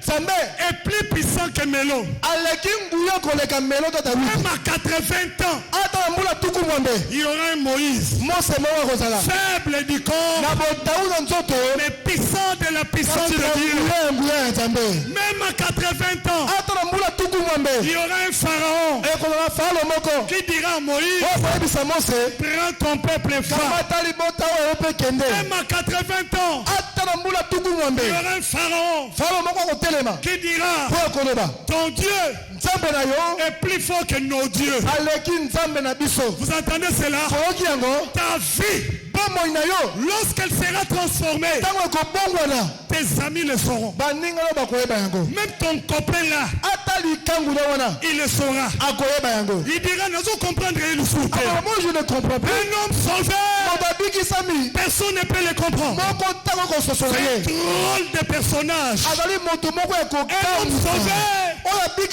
nzambe est plus puissant que Mélo. aleki nguya koleka melo to Dawidi. Même à 80 ans, ata na mbula tuku mwambe il y aura un Moïse. mose moko akozala Faible du corps, na bodawu na nzoto. mais puissant de la puissance kasi de na Dieu. nguya ya nguya ya nzambe. Même à 80 ans, ata na mbula tuku mwambe il y aura un pharaon ekozala falo moko qui dira à Moïse, oyo koyebisa mose prends ton peuple et va. kamata libota oyo mpe kende. Même à 80 ans, ata na mbula tuku mwambe il y aura un pharaon falo moko akotelema qui dira, oyo koloba ton Dieu nzambe na yo est plus fort que nos dieux. aleki nzambe na biso. Vous entendez cela? koyoki yango Ta vie, bomoi na yo lorsqu'elle sera transformée, ntango ekobongwana tes amis le sauront. baninga no bakoyeba yango. Même ton copain là, ata likangu na wana il le saura. akoyeba yango. Il dira, nous comprendre il souffre. alors moi je ne comprends pas. Un homme sauvé, moto abikisami personne ne peut le comprendre. moko ntango kososola C'est un ye drôle de personnage. azali moto moko ya Un homme kokamwisa sauvé,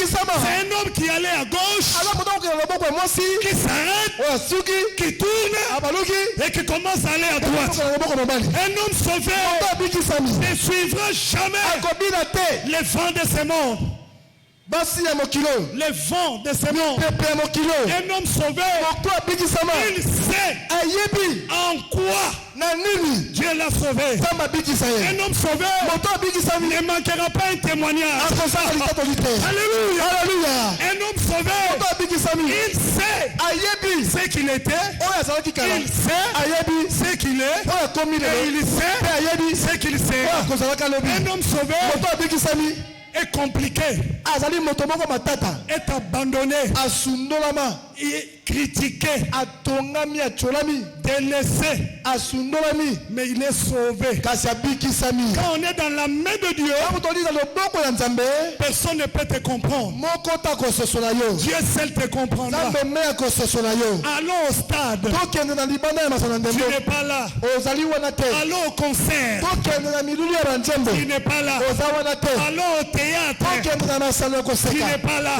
C'est un homme qui allait à gauche, qui s'arrête, qui tourne et qui commence à aller à droite. Un homme sauvé ne suivra jamais les vents de ce monde. Les vents de ce monde. Un homme sauvé, il sait en quoi Dieu l'a sauvé. Un homme sauvé ne manquera pas un témoignage. Alléluia. Un homme sauvé, il sait ce qu'il était, il sait ce qu'il est, et il sait ce qu'il sait. Un homme sauvé est compliqué, est abandonné, est critiqué, délaissé, mais il est sauvé. Quand on est dans la main de Dieu, personne ne peut te comprendre. Dieu seul te comprendra. Allons au stade, tu n'es pas là. Allons au concert, tu n'es pas là. Allons au théâtre, tu n'es pas là.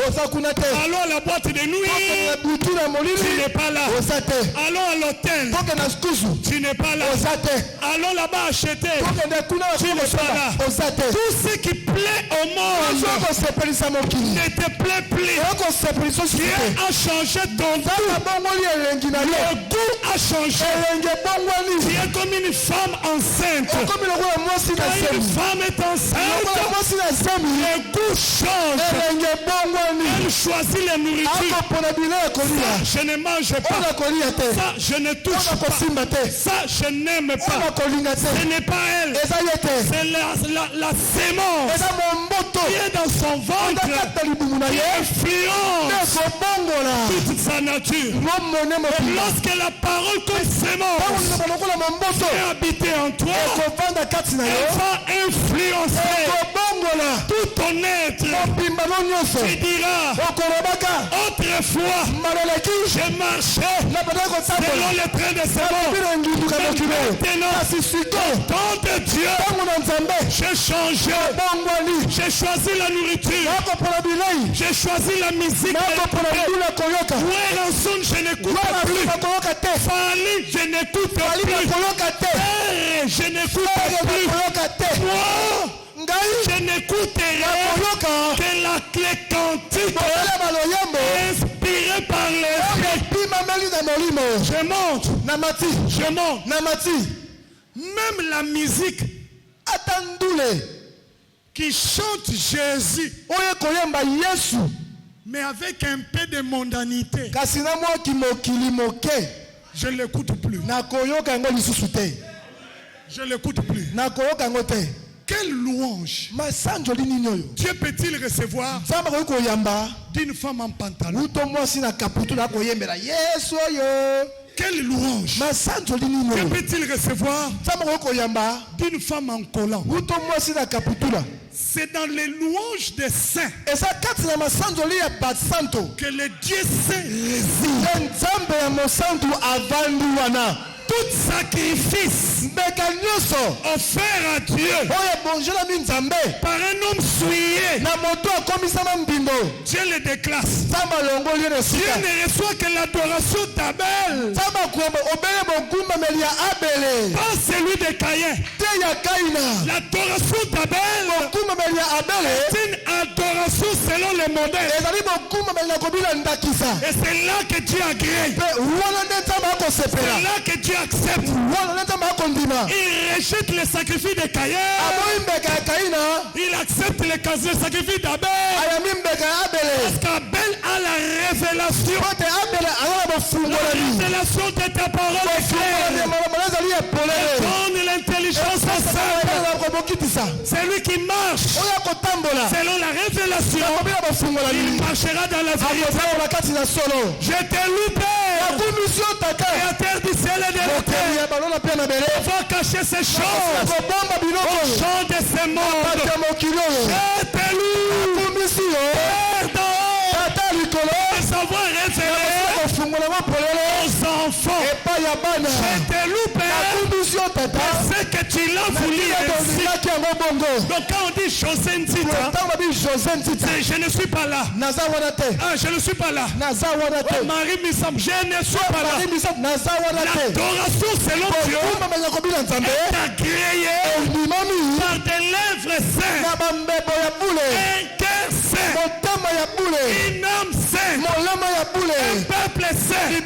Allons à la boîte de nuit, tu n'es pas là. Allons à l'hôtel, tu n'es pas là. Allons là-bas acheter, tu n'es pas là. Tout ce qui plaît au monde ne te plaît plus. Dieu a changé ton goût. Le goût a changé. Tu es comme une femme enceinte. Quand une femme est enceinte, le goût change. Elle choisit la nourriture. Ça, je ne mange pas. Ça, je ne touche pas. Ça, je n'aime pas. Ce n'est pas elle. C'est la sémence qui est dans son ventre, qui influence toute sa nature. Et lorsque la parole comme sémence est habitée en toi, elle va influencer tout ton être. Tu diras, autrefois, je marchais selon le train de ce monde. Maintenant, au temps de Dieu, j'ai changé. J'ai choisi la nourriture. J'ai choisi la musique. Werenson, je n'écoute plus. Fali, je n'écoute plus. Je n'écoute plus. Moi, je n'écouterai que la clé quantique inspirée par l'esprit. Je monte. Même la musique qui chante Jésus, mais avec un peu de mondanité, je ne l'écoute plus. Je ne l'écoute plus. Quelle louange Dieu peut-il recevoir d'une femme en pantalon? Quelle louange Dieu peut-il recevoir d'une femme en collant? C'est dans les louanges des saints que le Dieu saint réside. Tout sacrifice offert à Dieu par un homme souillé, Dieu le déclasse. Dieu ne reçoit que l'adoration d'Abel, pas celui de Caïn. L'adoration d'Abel est une adoration selon le modèle. Et c'est là que Dieu agrée. C'est là que Dieu accepte. Il rejette le sacrifice de Caïn. Il accepte le sacrifice d'Abel. Parce qu'Abel a la révélation. La révélation de ta parole est claire. Donne l'intelligence au simple. C'est lui qui marche selon la révélation. Il marchera dans la vérité. Je t'ai loupé. Créateur du ciel et de la terre. On va cacher ces choses au champ de ce monde. Je t'ai loué. Père, savoir révéler aux enfants Je te loue, Père. C'est que tu l'as voulu ainsi. Donc quand on dit José Ntita, je ne suis pas là. Ah, je ne suis pas là. Oh, Marie Missam, je ne suis pas là. L'adoration selon Dieu est agréée par des lèvres saintes, un cœur saint, une âme sainte, un peuple saint, une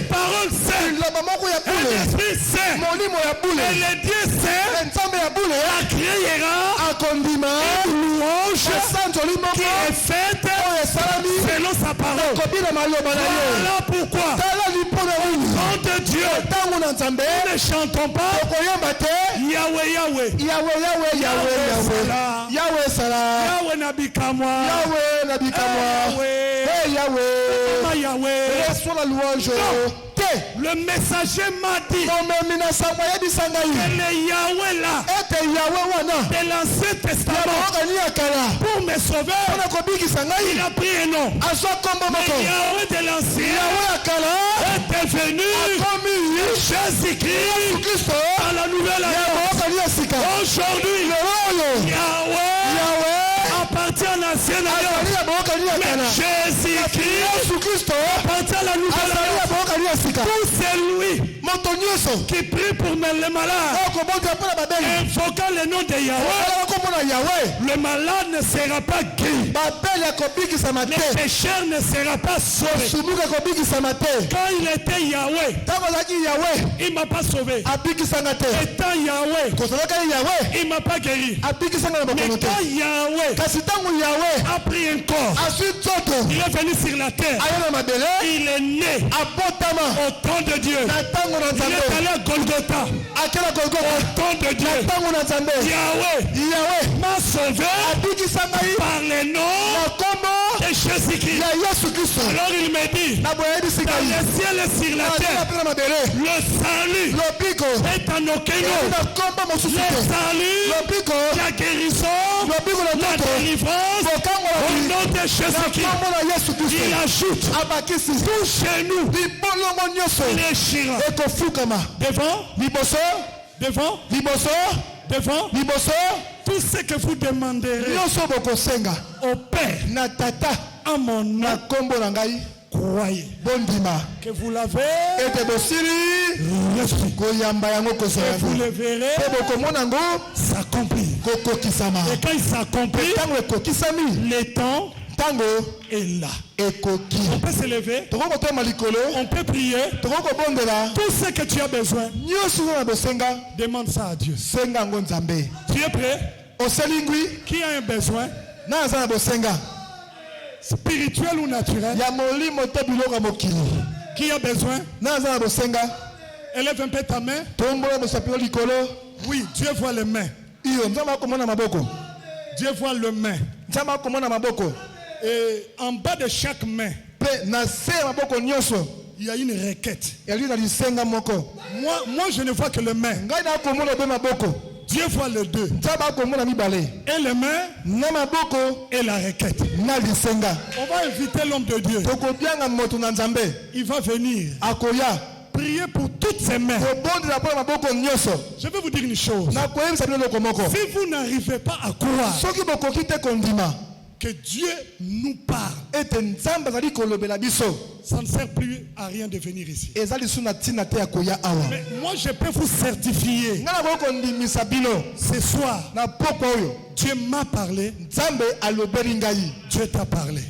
parole sainte, un esprit saint, et le Dieu saint agréera une louange qui est faite selon sa parole. Voilà pourquoi au nom de Dieu nous ne chantons pas Yahweh, Yahweh, Yahweh Salah, Yahweh Nabikamwa, Yahweh, reçois la louange. le messager m'a dit que le Yahweh là de l'Ancien Testament pour me sauver, il a pris un nom. Le Yahweh de l'Ancien est devenu Jésus-Christ dans la nouvelle alliance. Aujourd'hui, Yahweh appartient à l'ancienne alliance, mais Jésus-Christ appartient à la nouvelle alliance. Pour celui qui prie pour les malades, invoquant le nom de Yahweh, le malade ne sera pas guéri, le pécheur ne sera pas sauvé. Quand il était Yahweh, il ne m'a pas sauvé. Étant Yahweh, il ne m'a pas guéri. Mais quand Yahweh a pris un corps, il est venu sur la terre, il est né au temps de Dieu. Il est allé à Golgotha au temps de Dieu. Yahweh m'a sauvé par le nom de Jésus-Christ. Alors il me dit, dans le ciel et sur la terre, le salut est en aucun nom. Le salut, la guérison, la délivrance au nom de Jésus-Christ. Il ajoute tout chez nous. Déchirant. Devant tout ce que vous demanderez au Père en mon nom, croyez que vous l'avez reçu, et vous le verrez s'accomplir. Et quand il s'accomplit, le temps est là. On peut se lever, on peut prier. Tout ce que tu as besoin, demande ça à Dieu. Tu es prêt? Qui a un besoin spirituel ou naturel? Qui a besoin? Élève un peu ta main. Oui, Dieu voit les mains. Dieu voit le main. Et en bas de chaque main, il y a une requête. Moi, je ne vois que le main. Dieu voit les deux. Et le main et la requête. On va inviter l'homme de Dieu. Il va venir prier pour toutes ces mains. Je vais vous dire une chose. Si vous n'arrivez pas à croire que Dieu nous parle, ça ne sert plus à rien de venir ici. Mais moi je peux vous certifier ce soir, Dieu m'a parlé, Dieu t'a parlé.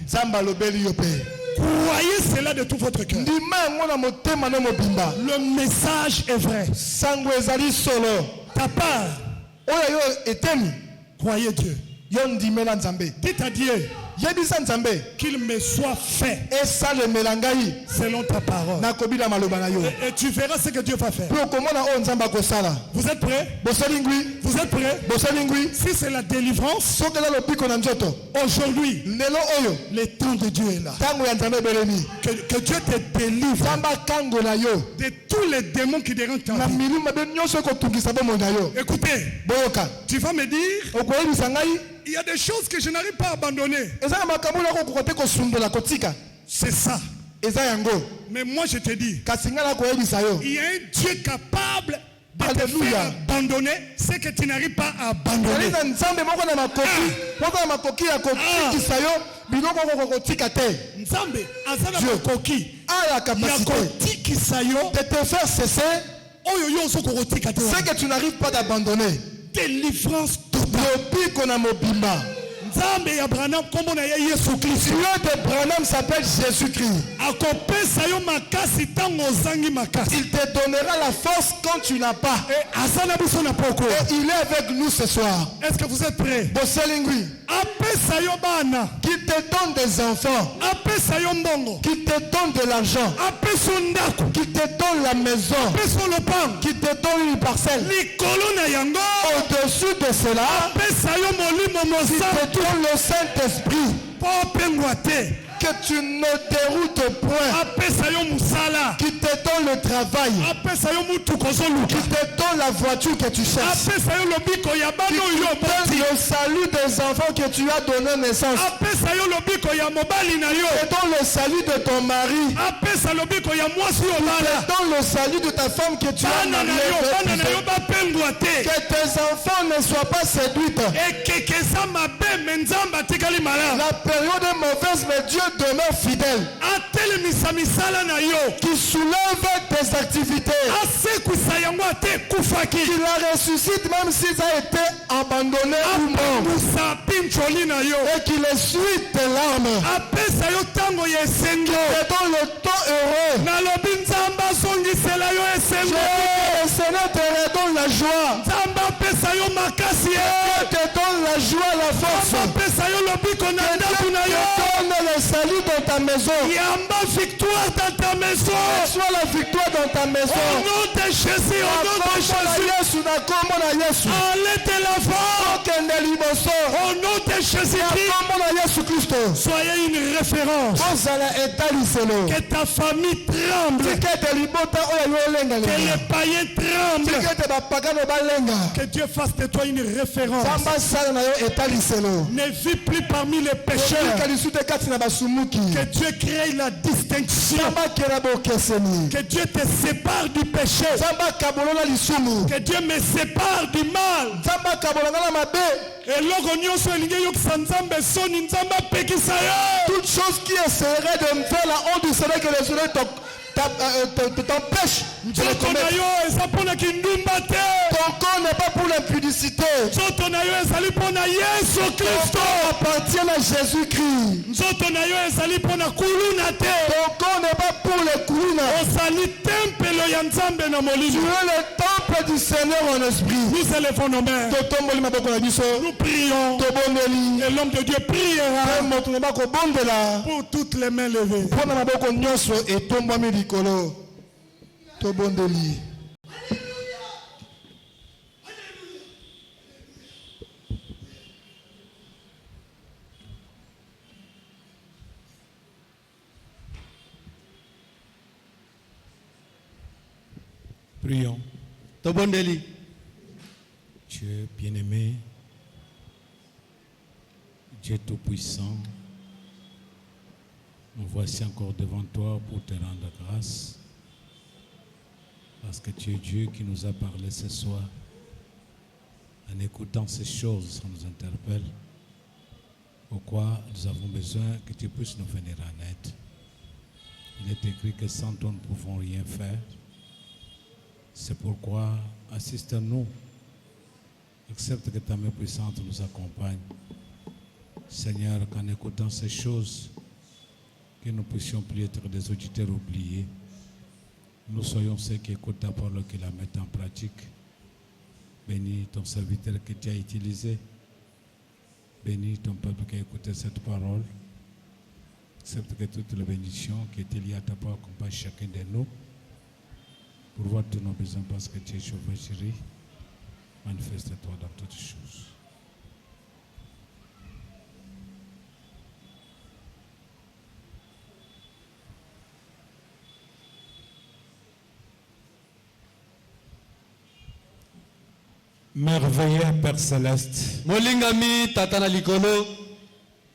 Croyez cela de tout votre cœur. Le message est vrai. Ta part, croyez Dieu. Dites à Dieu qu'il me soit fait selon ta parole. Et tu verras ce que Dieu va faire. Vous êtes prêts? Vous êtes prêts? Si c'est la délivrance, aujourd'hui, le temps de Dieu est là. Que Dieu te délivre de tous les démons qui dérangent ta vie. Écoutez, tu vas me dire, il y a des choses que je n'arrive pas à abandonner. C'est ça. eza yango. Mais moi je te dis, Kasi nga na koyebisa yo. il y a un Dieu capable de te Alléluia. faire abandonner ce que tu n'arrives pas à abandonner. Elisa nzambe moko na makoki, moko na makoki ya kotikisa yo, biloko kotika te. Nzambe azana Dieu makoki a la ya capacité kotikisa yo de te faire cesser oyo yo ozokokotika te. ce que tu n'arrives pas d'abandonner. Délivrance totale. Lobiko na mobimba. Nzambe ya Branham kombo na ye Yesu Kristo. Dieu de Branham s'appelle Jésus-Christ. Akopesa yo makasi tango ozangi makasi. Il te donnera la force quand tu n'as pas. Asana biso na poko. Et il est avec nous ce soir. Est-ce que vous êtes prêts? Boselingui, Apesa yo bana. qui te donne des enfants, Apesa yo mbongo. qui te donne de l'argent, Apesa ndako. qui te donne la maison, Apesa lopango. qui te donne une parcelle. Likolo na yango. Au-dessus de cela, Apesa yo molimo il mosantu. te donne le Saint-Esprit. Po pengwa te. Que tu ne déroutes point. Apesa yo musala. Qui te donne le travail. Apesa yo mutu Qui kozoluka. te donne la voiture que tu cherches. Apesa yo lobiko ya Qui bana te oyo donne boti. le salut des enfants que tu as donné naissance. Apesa yo lobiko ya mobali na yo. Qui te donne le salut de ton mari. Apesa lobiko ya mwasi oyo Qui bala. te donne le salut de ta femme que tu as Bana na mariée. yo, bana na yo bapengwa te. Que tes enfants ne soient pas séduits. Ekekeza mabe me nzambe atikali malamu. La période est mauvaise, mais Dieu demeure fidèle. Atelemisa misala na yo. Qui soulève tes activités. Asekwisa yango ate kufaki. Qui la ressuscite même s'ils ont été abandonnés ou morts. Apemusa pincholi na yo. Et qu'il essuie tes larmes. Apesa yo tango ya esengo. Et dans le temps heureux. Nalobi nzambe azongisela yo esengo. Le Seigneur te redonne la joie. Nzambe apesa yo makasi ye. Dieu te donne la joie, la force. Nzambe apesa yo lobiko na Dieu ndako na te yo. donne le salut dans ta maison. Yamba victoire dans ta maison. Sois la victoire dans ta maison. Au nom de Jésus, au nom de Jésus. Allez l'avant. Au nom de Jésus-Christ. Soyez une référence. Que ta famille tremble. Que les païens tremblent. Que Dieu fasse de toi une référence. Ne vis plus parmi les pécheurs. Que Dieu crée la distinction. Que Dieu te sépare du péché. Que Dieu me sépare du mal. Et logo nyonso elingi yokisa nzambe soni nzambe apekisa yo. Toute chose qui essaierait de me faire la honte du Seigneur, que le Seigneur t'empêche de le Nzoto na commettre. yo eza mpona kindumba te. Ton corps n'est pas pour l'impudicité. Nzoto na yo ezali mpona Yesu Ton Kristo. corps appartient à Jésus-Christ. Nzoto na yo ezali mpona kuluna te. Ton corps n'est pas pour les courunes. Ozali tempelo ya nzambe na Tu molimo. es le temple du Seigneur en esprit. Nous élevons nos mains. Totomboli maboko na biso. Nous prions. Tobondeli. Et l'homme de Dieu priera Moto na bako bondela. pour toutes les mains levées. Pona maboko nyonso etombwami likolo. Tobondeli. Prions. Tobondeli. Dieu bien-aimé, Dieu tout-puissant, nous voici encore devant toi pour te rendre grâce, parce que tu es Dieu qui nous a parlé ce soir. En écoutant ces choses, ça nous interpelle. Pourquoi nous avons besoin que tu puisses nous venir en aide. Il est écrit que sans toi, nous ne pouvons rien faire. C'est pourquoi, assiste-nous. Accepte que ta main puissante nous accompagne. Seigneur, qu'en écoutant ces choses, que nous puissions plus être des auditeurs oubliés. Nous soyons ceux qui écoutent ta parole, qui la mettent en pratique. Bénis ton serviteur que tu as utilisé. Bénis ton peuple qui a écouté cette parole. Accepte que toutes les bénédictions qui étaient liées à ta parole accompagnent chacun de nous. Pour voir tous nos besoins parce que tu es Jéhovah Jireh. Manifeste-toi dans toutes choses. Merveilleux Père Céleste, Molingami tatana likolo.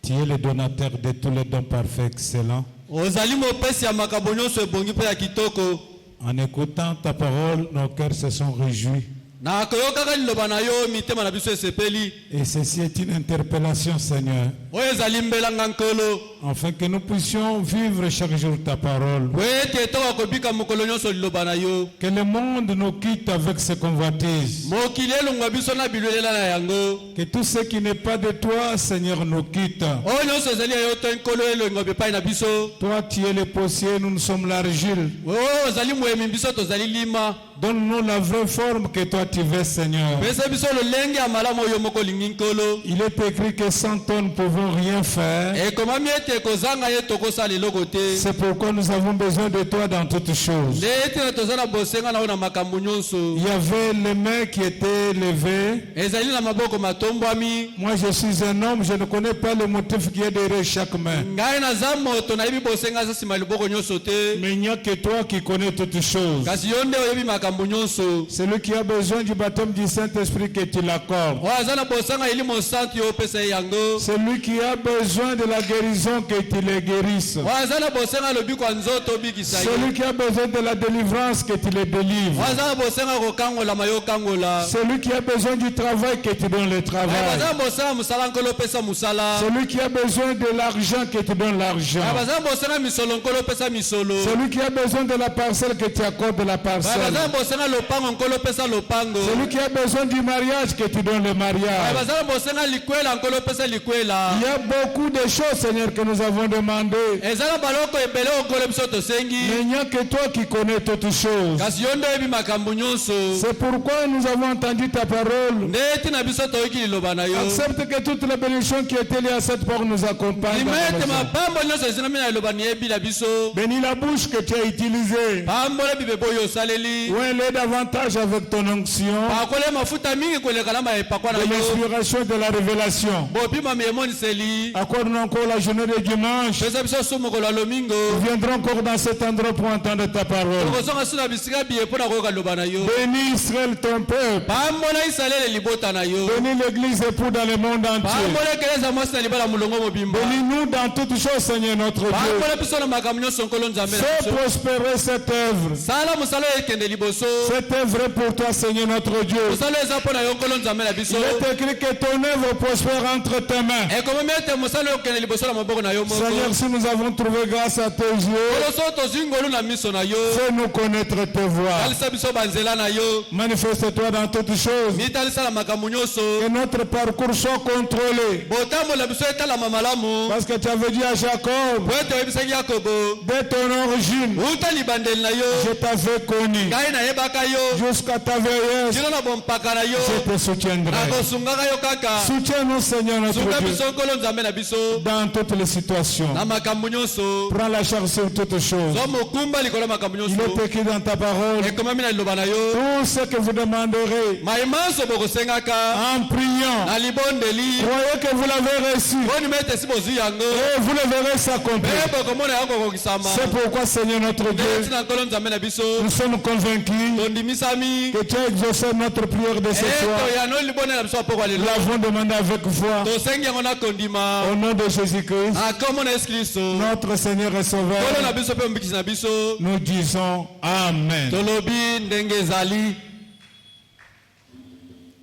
tu es le donateur de tous les dons parfaits excellents. ozali mopesi ya makambo nyonso ebongi mpe ya kitoko. En écoutant ta parole, nos cœurs se sont réjouis. Na koyokaka liloba na yo mitema na biso esepeli. Et ceci est une interpellation, Seigneur, Oyo ezali mbelanga nkolo. afin que nous puissions vivre chaque jour ta parole. Po ete toka kobika mokolo nyonso liloba na yo. Que le monde nous quitte avec ses convoitises. Mokili elongwa biso na bilwelela na yango. Que tout ce qui n'est pas de toi, Seigneur, nous quitte. Oyo nyonso ezali ya yo to nkolo elongwa bepai na biso. Toi, tu es le potier, nous sommes l'argile. Oyo ozali moyemi biso tozali lima. Donne-nous la vraie forme que toi tu veux, Seigneur. Pesa biso lolenge ya malamu oyo moko lingi nkolo. Il est écrit que sans toi nous ne pouvons rien faire. Ekomami ete kozanga ye tokosala eloko te. C'est pourquoi nous avons besoin de toi dans toutes choses. Nde ete tozala bosenga na yo na makambo nyonso. Il y avait les mains qui étaient levées. Ezali na maboko matombwami. Moi je suis un homme, je ne connais pas le motif qui est derrière chaque main. Ngai naza moto nayebi bosenga za nsima liboko nyonso te. Mais il n'y a que toi qui connais toutes choses. Kasi yo nde oyebi makambo nyonso. Celui qui a besoin du baptême du Saint-Esprit que tu l'accordes. Oyo aza na bosanga eli mosantu yo opesa ye yango. Celui qui a besoin de la guérison que tu le guérisses. Oyo aza na bosanga lobiko ya nzoto obikisa ye. Celui qui a besoin de la délivrance que tu le délivres. Oyo aza na bosanga kokangolama yo kangola. Celui qui a besoin du travail que tu donnes le Oyo travail. aza na bosanga musala nkolo opesa musala. Celui qui a besoin de l'argent que tu donnes l'argent. Oyo aza na bosanga misolo nkolo opesa misolo. Celui qui a besoin de la parcelle que tu accordes la Oyo parcelle. aza na bosanga lopango nkolo opesa lopango. Celui qui a besoin du mariage que tu donnes le Oyo mariage. aza na bosanga likwela nkolo opesa likwela. Il y a beaucoup de choses, Seigneur, que nous avons demandé. Eza na baloko ebele okolo biso tosengi. Mais il n'y a que toi qui connais toutes choses. Kasi yo nde oyebi makambo nyonso. C'est pourquoi nous avons entendu ta parole. Nde tina biso toyoki liloba na yo. Accepte que toutes les bénédictions qui étaient liées à cette parole nous accompagnent. dans Lima nos ete maisons. mapambo nyonso ezinami na liloba niyebi na biso. Bénis la bouche que tu as utilisée. Pambola bibepo oyo osaleli. Ouais, l'aide davantage avec ton onction. Pakole mafuta mingi koleka na maepakwa na De yo. l'inspiration de la révélation. Bopima memoniseli. Accorde-nous encore la journée de dimanche. Pesa biso sumu mokolo ya lomingo. Nous viendrons encore dans cet endroit pour entendre ta parole. Tokozonga su na bisika biye mpo na koyoka liloba na yo. Bénis Israël, ton peuple. Pambola Israele libota na yo. Bénis l'église et pour dans le monde entier. Pambola ekeleza mwasi na libala mulongo mobimba. Bénis-nous dans toutes choses, Seigneur notre Dieu. Pambola biso na makambo nyonso nkolo nzambe na Fais biso. prospérer cette œuvre. Sala mosala oyo ekende liboso. Cette œuvre est pour toi, Seigneur notre Dieu. Mosala eza mpo na yo nkolo nzambe na biso. Il est écrit que ton œuvre prospère entre tes mains. ekomami ete mosala oyo okende liboso na maboko na yo moko. Seigneur, si nous avons trouvé grâce à tes yeux, Kolo so tozwi ngolu na miso na yo. fais-nous connaître tes voies. Talisa biso banzela na yo. Manifeste-toi dans toutes choses. Mitalisa na makambo nyonso. Que notre parcours soit contrôlé. Botambola biso etalama malamu. Parce que tu avais dit à Jacob, Po ete oyebisaki yakobo. dès ton origine, Uta libandeli na yo. je t'avais connu. Ngai nayebaka yo. Jusqu'à ta vieillesse, Kino na bompaka na yo. je te soutiendrai. Nakosungaka yo kaka. Soutiens-nous, Seigneur notre Sunga Dieu, biso nkolo nzambe na biso. dans toutes les situations. Na makambo nyonso. Prends la charge sur toutes choses. Zo mokumba likolo ya makambo Il nyonso. est écrit dans ta parole, Ekomami na liloba na yo. tout ce que vous demanderez Maimanso bokosengaka. en priant, Na libondeli. croyez que vous l'avez reçu Boni mete si bozwi yango. et vous le verrez s'accomplir. Mpe bokomona yango kokokisama. C'est pourquoi, Seigneur notre Dieu, Neti na nkolo nzambe na biso. nous sommes convaincus Tondimisami. que tu as exaucé notre prière de ce soir. Eto ya no libonela biso apoko Nous lelo. l'avons demandé avec foi Tosengi yango na kondima. au nom de Jésus-Christ, Na kombo na Yesu Kristo. notre Seigneur et Nkolo Sauveur. na biso mpe mbikisi na biso. Nous disons Amen. Tolobi ndenge ezali.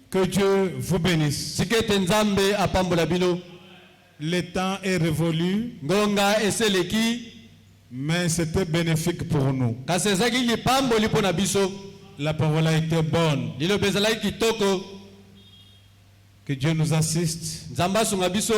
Que Dieu vous bénisse. Sika ete nzambe apambola bino. Le temps est révolu, Ngonga eseleki. mais c'était bénéfique pour nous. Kasi ezalaki lipamboli mpo na biso. La parole a été bonne. Liloba ezalaki kitoko. Que Dieu nous assiste Nzambe asunga biso.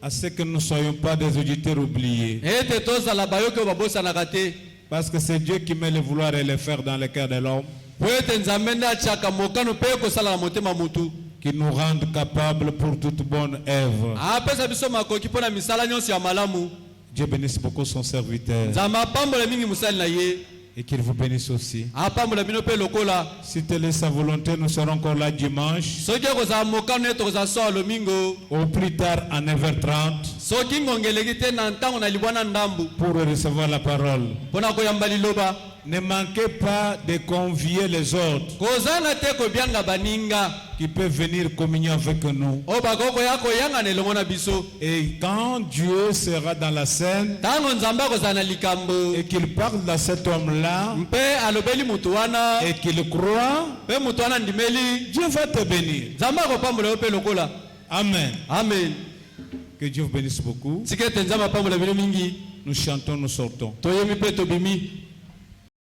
à ce que nous ne soyons pas des auditeurs oubliés. Ete tozala bayoki oyo babosanaka te. Parce que c'est Dieu qui met le vouloir et le faire dans le cœur de l'homme, Po ete nzambe nde atiaka mokano mpe kosala na motema mutu. qui nous rende capables pour toute bonne œuvre. Apesa biso makoki mpo na misala nyonso ya malamu. Dieu bénisse beaucoup son serviteur Nzambe apambola mingi mosali na ye. et qu'il vous bénisse aussi. Apambola bino mpe lokola. Si telle est sa volonté, nous serons encore là dimanche, Soki ekozala mokano ete kozala so ya lomingo. au plus tard à 9h30, Soki ngongeleki te na ntango na libwana ndambu. pour recevoir la parole. Mpo na koyamba liloba. Ne manquez pas de convier les autres kozanga te kobianga baninga qui peuvent venir communier avec nous. o bakoko yako yanga na elongo na biso. Et quand Dieu sera dans la scène Tango nzambe akozala na likambo et qu'il parle à cet homme-là mpe alobeli mutu wana et qu'il croit, mpe mutu wana ndimeli, Dieu va te bénir. nzambe akopambola yo mpe lokola. Amen. Amen. Que Dieu vous bénisse beaucoup. Sikete nzambe apambola bino mingi. Nous chantons, nous sortons. Toyemi mpe tobimi.